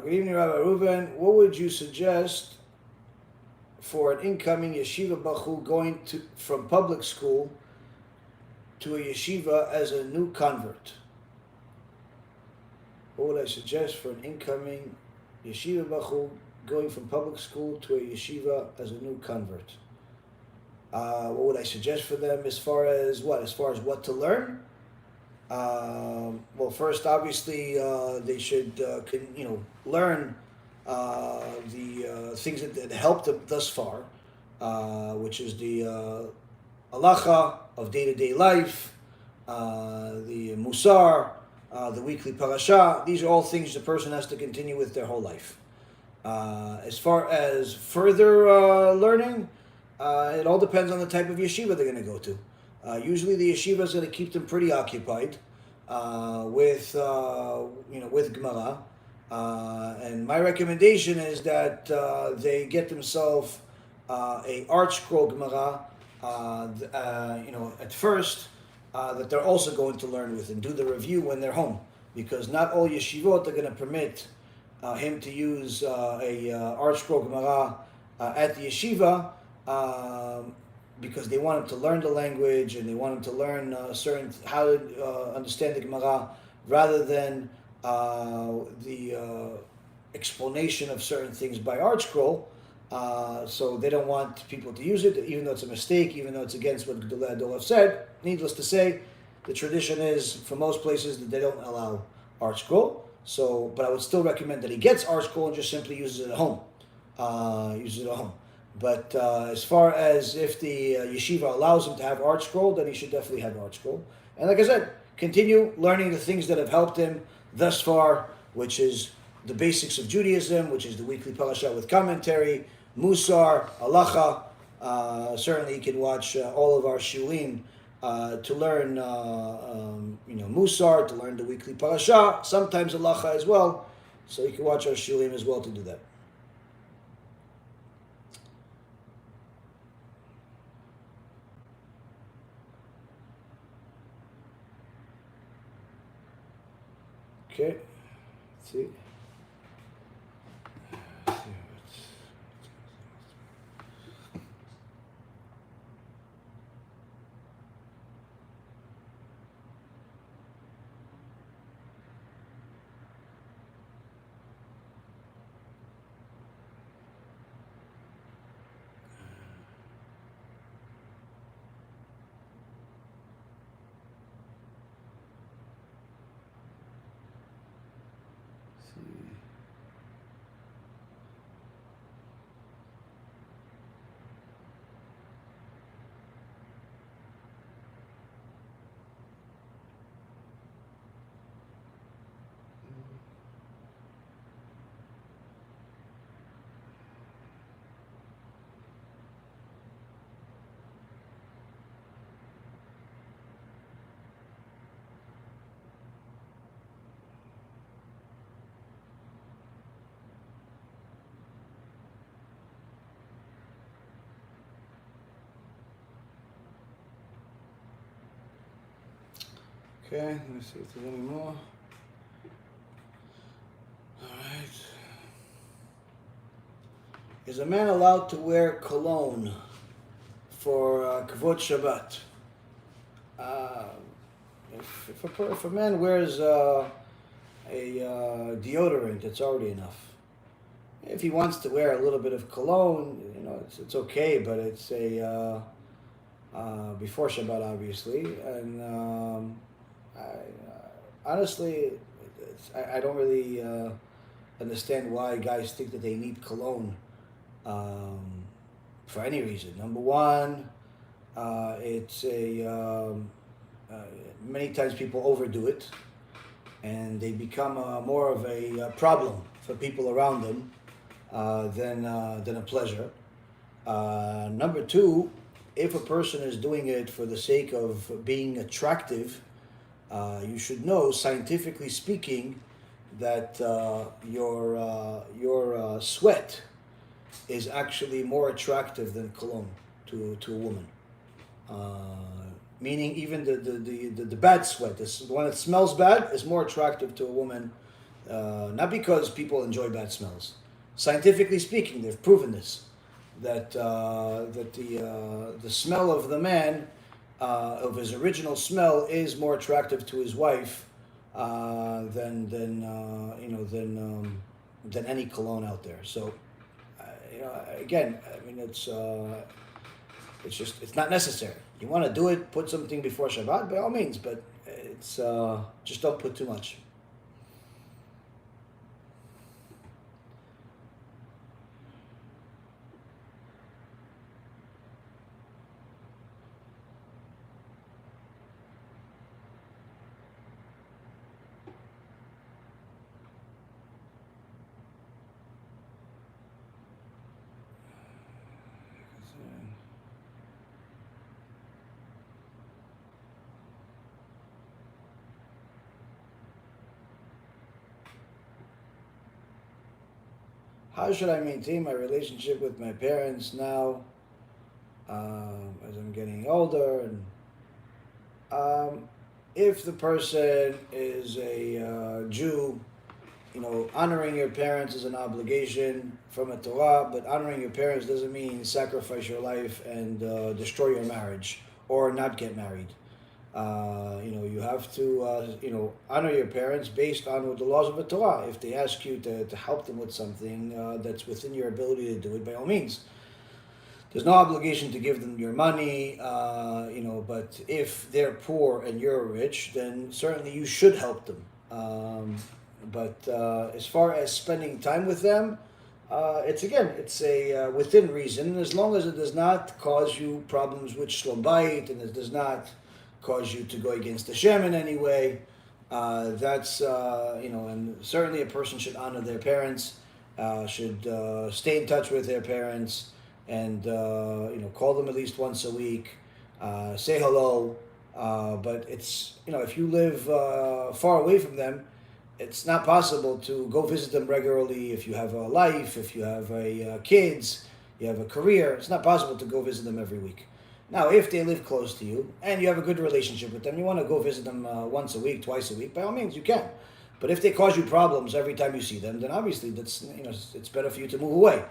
Good evening, Rabbi Reuven. What would you suggest for an incoming yeshiva bachu going from public school to a yeshiva as a new convert? What would I suggest for an incoming yeshiva bachu going from public school to a yeshiva as a new convert? What would I suggest for them as far as what? As far as what to learn? Well, first, obviously, they should, learn the things that helped them thus far, which is the halacha of day-to-day life, the Mussar, the weekly parasha. These are all things the person has to continue with their whole life. As far as further learning, it all depends on the type of yeshiva they're going to go to. Usually the yeshiva is going to keep them pretty occupied with Gemara. And my recommendation is that they get themselves a art scroll Gemara, at first, that they're also going to learn with and do the review when they're home. Because not all yeshivot are going to permit him to use a art scroll Gemara at the yeshiva. because they want him to learn the language and they want him to learn how to understand the Gemara, rather than the explanation of certain things by art scroll. So they don't want people to use it, even though it's a mistake, even though it's against what Gedolei Hador have said. Needless to say, the tradition is, for most places, that they don't allow art scroll. So, but I would still recommend that he gets art scroll and just simply uses it at home. But as far as if the yeshiva allows him to have art scroll, then he should definitely have art scroll. And like I said, continue learning the things that have helped him thus far, which is the basics of Judaism, which is the weekly parasha with commentary, Mussar, halacha. Certainly, you can watch all of our shulim to learn, Mussar, to learn the weekly parasha. Sometimes halacha as well. So you can watch our shulim as well to do that. Okay, let's see. Okay, let me see if there's any more. All right. Is a man allowed to wear cologne for Kavod Shabbat? If a man wears a deodorant, it's already enough. If he wants to wear a little bit of cologne, it's okay, but it's before Shabbat, obviously. And honestly, I don't really understand why guys think that they need cologne for any reason. Number one, it's many times people overdo it, and they become more of a problem for people around them than a pleasure. Number two, if a person is doing it for the sake of being attractive, you should know, scientifically speaking, that your sweat is actually more attractive than cologne to a woman. Meaning, even the bad sweat, the one that smells bad, is more attractive to a woman. Not because people enjoy bad smells. Scientifically speaking, they've proven this, that the smell of the man, of his original smell, is more attractive to his wife than any cologne out there. So, again, I mean, it's not necessary. You want to do it, put something before Shabbat, by all means, but it's just don't put too much. How should I maintain my relationship with my parents now, as I'm getting older? And if the person is a Jew honoring your parents is an obligation from a Torah, but honoring your parents doesn't mean sacrifice your life and destroy your marriage or not get married. You have to, honor your parents based on the laws of the Torah. If they ask you to help them with something that's within your ability to do it, by all means. There's no obligation to give them your money, but if they're poor and you're rich, then certainly you should help them. But as far as spending time with them, it's a within reason, as long as it does not cause you problems with Shlom Bayit, and it does not cause you to go against HaShem in any way. And certainly a person should honor their parents, should stay in touch with their parents, and call them at least once a week, say hello. But it's if you live far away from them, it's not possible to go visit them regularly. If you have a life, if you have kids, you have a career, it's not possible to go visit them every week. Now, if they live close to you and you have a good relationship with them, you want to go visit them once a week, twice a week, by all means you can. But if they cause you problems every time you see them, then obviously that's it's better for you to move away.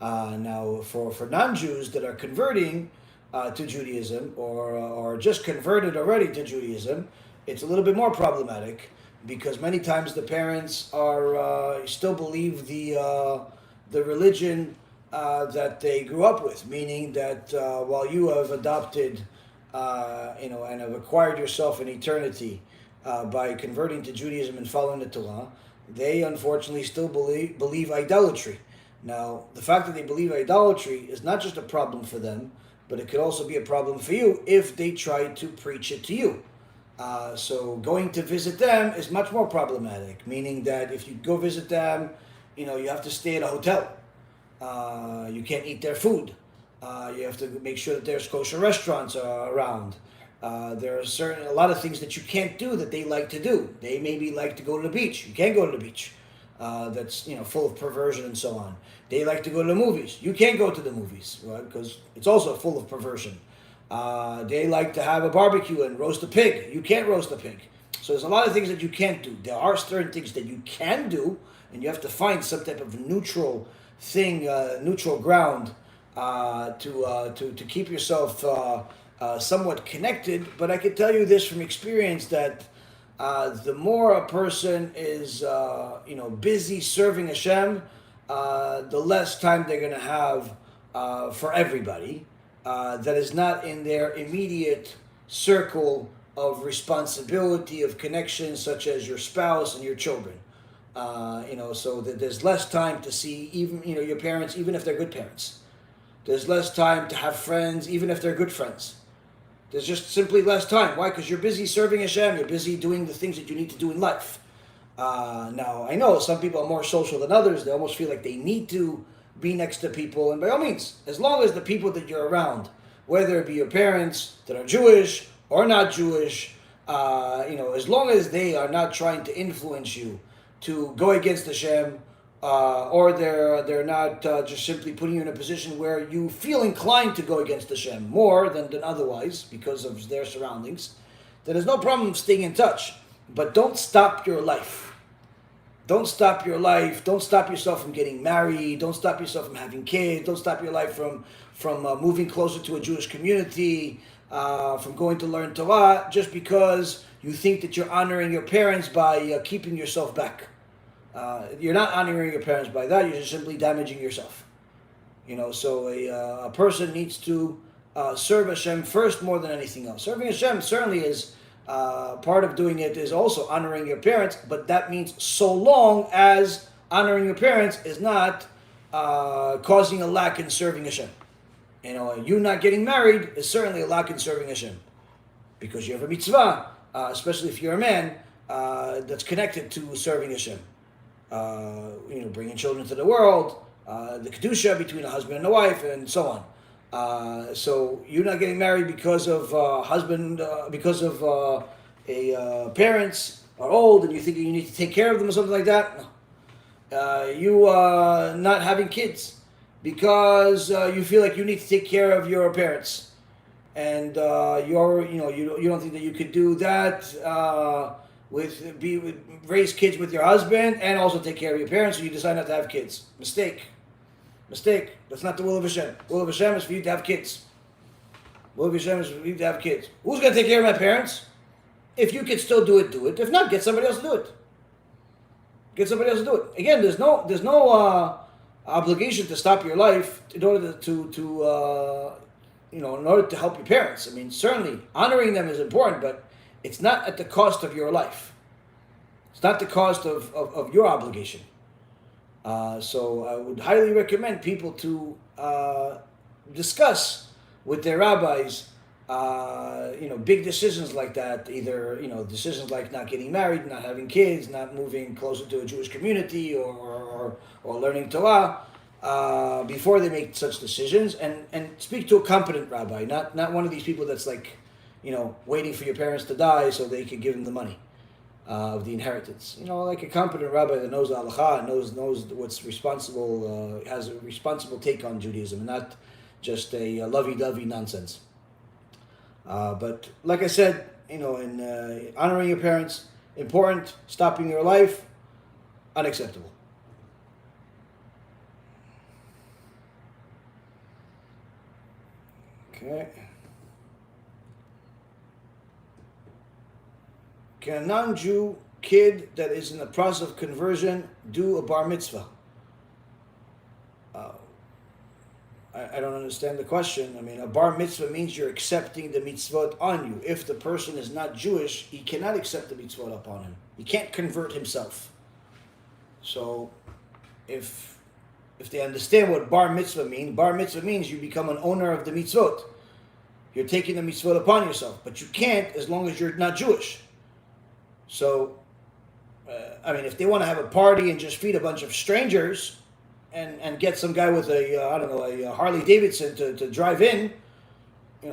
Now, for non-Jews that are converting to Judaism or just converted already to Judaism, it's a little bit more problematic because many times the parents are still believe the religion that they grew up with, meaning that while you have adopted, and have acquired yourself an eternity by converting to Judaism and following the Torah, they unfortunately still believe idolatry. Now, the fact that they believe idolatry is not just a problem for them, but it could also be a problem for you if they try to preach it to you. So going to visit them is much more problematic, meaning that if you go visit them, you have to stay at a hotel. You can't eat their food. You have to make sure that there's kosher restaurants around. There are a lot of things that you can't do that they like to do. They maybe like to go to the beach. You can't go to the beach. That's full of perversion and so on. They like to go to the movies. You can't go to the movies, right? Because it's also full of perversion. They like to have a barbecue and roast a pig. You can't roast a pig. So there's a lot of things that you can't do. There are certain things that you can do, and you have to find some type of neutral thing, neutral ground to keep yourself somewhat connected. But I can tell you this from experience that the more a person is busy serving Hashem, the less time they're going to have for everybody that is not in their immediate circle of responsibility, of connection, such as your spouse and your children. So that there's less time to see even your parents, even if they're good parents. There's less time to have friends, even if they're good friends. There's just simply less time. Why? Because you're busy serving Hashem. You're busy doing the things that you need to do in life. Now, I know some people are more social than others. They almost feel like they need to be next to people. And by all means, as long as the people that you're around, whether it be your parents that are Jewish or not Jewish, as long as they are not trying to influence you to go against Hashem, or they're not just simply putting you in a position where you feel inclined to go against Hashem more than otherwise because of their surroundings, then there's no problem staying in touch. But don't stop your life. Don't stop your life. Don't stop yourself from getting married. Don't stop yourself from having kids. Don't stop your life from moving closer to a Jewish community, from going to learn Torah, just because you think that you're honoring your parents by keeping yourself back. You're not honoring your parents by that. You're just simply damaging yourself. So a person needs to serve Hashem first more than anything else. Serving Hashem certainly is part of doing it is also honoring your parents, but that means so long as honoring your parents is not causing a lack in serving Hashem. You not getting married is certainly a lack in serving Hashem, because you have a mitzvah, especially if you're a man, that's connected to serving Hashem. Bringing children to the world, the kedusha between a husband and a wife, and so on. So you're not getting married because of because of parents are old and you think you need to take care of them or something like that. No. You not having kids because you feel like you need to take care of your parents, and you don't think that you could do that raise kids with your husband and also take care of your parents, so you decide not to have kids. Mistake. That's not the will of Hashem. The will of Hashem is for you to have kids. The will of Hashem is for you to have kids. Who's going to take care of my parents? If you can still do it, do it. If not, get somebody else to do it. Again, there's no obligation to stop your life in order to in order to help your parents. I mean, certainly honoring them is important, but it's not at the cost of your life. It's not the cost of your obligation. So I would highly recommend people to discuss with their rabbis, big decisions like that. Either decisions like not getting married, not having kids, not moving closer to a Jewish community, or learning Torah. Before they make such decisions, and speak to a competent rabbi, not one of these people that's like, waiting for your parents to die so they can give them the money of the inheritance. Like a competent rabbi that knows the halakha, knows what's responsible, has a responsible take on Judaism, and not just a lovey-dovey nonsense. But like I said, in honoring your parents, important. Stopping your life, unacceptable. Okay. Can a non-Jew kid that is in the process of conversion do a bar mitzvah? I don't understand the question. I mean, a bar mitzvah means you're accepting the mitzvot on you. If the person is not Jewish, he cannot accept the mitzvot upon him. He can't convert himself. So, if they understand what bar mitzvah means you become an owner of the mitzvot. You're taking the mitzvot upon yourself, but you can't as long as you're not Jewish. So, if they want to have a party and just feed a bunch of strangers and get some guy with a Harley Davidson to drive in, they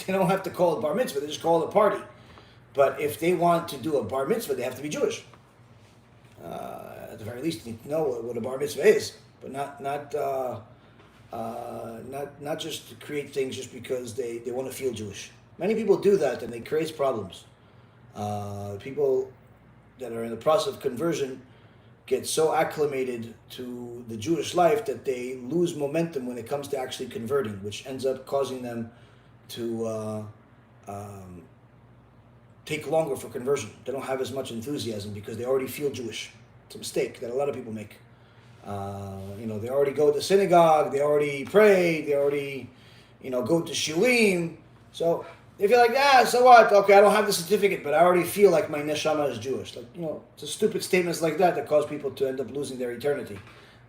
don't have to call it bar mitzvah, they just call it a party. But if they want to do a bar mitzvah, they have to be Jewish. At the very least, you need to know what a bar mitzvah is, but not just to create things just because they want to feel Jewish. Many people do that, and it creates problems. People that are in the process of conversion get so acclimated to the Jewish life that they lose momentum when it comes to actually converting, which ends up causing them to take longer for conversion. They don't have as much enthusiasm because they already feel Jewish. It's a mistake that a lot of people make. They already go to synagogue, they already pray, they already, go to shulim. So if you're like, so what? Okay, I don't have the certificate, but I already feel like my neshama is Jewish. It's a stupid statements like that cause people to end up losing their eternity.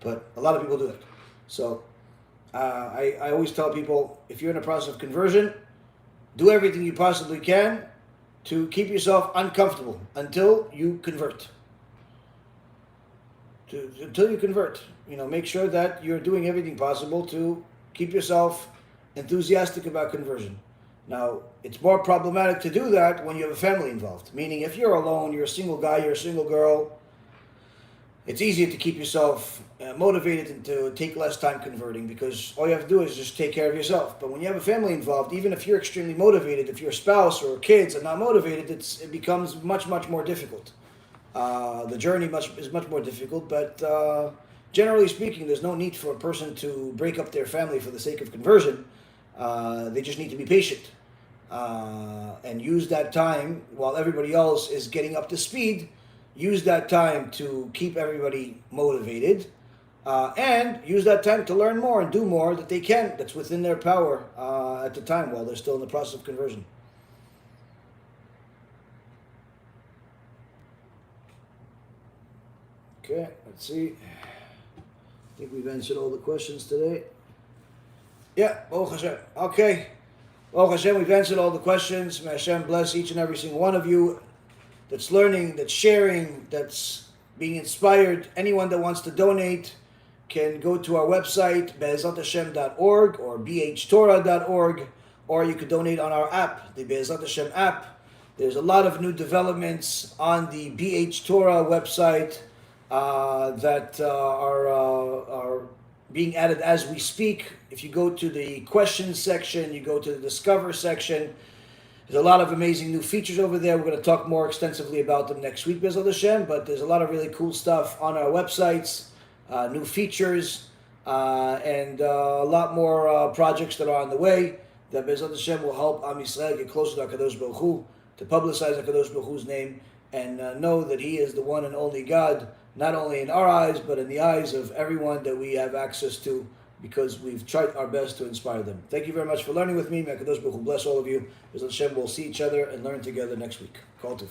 But a lot of people do it. So I always tell people, if you're in a process of conversion, do everything you possibly can to keep yourself uncomfortable until you convert. Until you convert. Make sure that you're doing everything possible to keep yourself enthusiastic about conversion. Now, it's more problematic to do that when you have a family involved. Meaning, if you're alone, you're a single guy, you're a single girl, it's easier to keep yourself motivated and to take less time converting because all you have to do is just take care of yourself. But when you have a family involved, even if you're extremely motivated, if your spouse or kids are not motivated, it becomes much, much more difficult. The journey is much more difficult, but generally speaking, there's no need for a person to break up their family for the sake of conversion. They just need to be patient and use that time while everybody else is getting up to speed. Use that time to keep everybody motivated and use that time to learn more and do more that they can, that's within their power at the time while they're still in the process of conversion. Okay, let's see. I think we've answered all the questions today. Yeah, Baruch Hashem. Okay. Baruch Hashem, we've answered all the questions. May Hashem bless each and every single one of you that's learning, that's sharing, that's being inspired. Anyone that wants to donate can go to our website, BeEzratHashem.org or BHTorah.org, or you could donate on our app, the BeEzrat Hashem app. There's a lot of new developments on the BH Torah website that are being added as we speak. If you go to the questions section, you go to the discover section, There's a lot of amazing new features over there. We're going to talk more extensively about them next week, BeEzrat HaShem, but there's a lot of really cool stuff on our websites, new features, and a lot more projects that are on the way that BeEzrat HaShem will help Am Yisrael get closer to HaKadosh Baruch Hu, to publicize HaKadosh Baruch Hu's name, and know that He is the one and only God, not only in our eyes, but in the eyes of everyone that we have access to, because we've tried our best to inspire them. Thank you very much for learning with me. May HaKadosh Baruch Hu bless all of you. BeEzrat HaShem, we'll see each other and learn together next week. Kol Tov.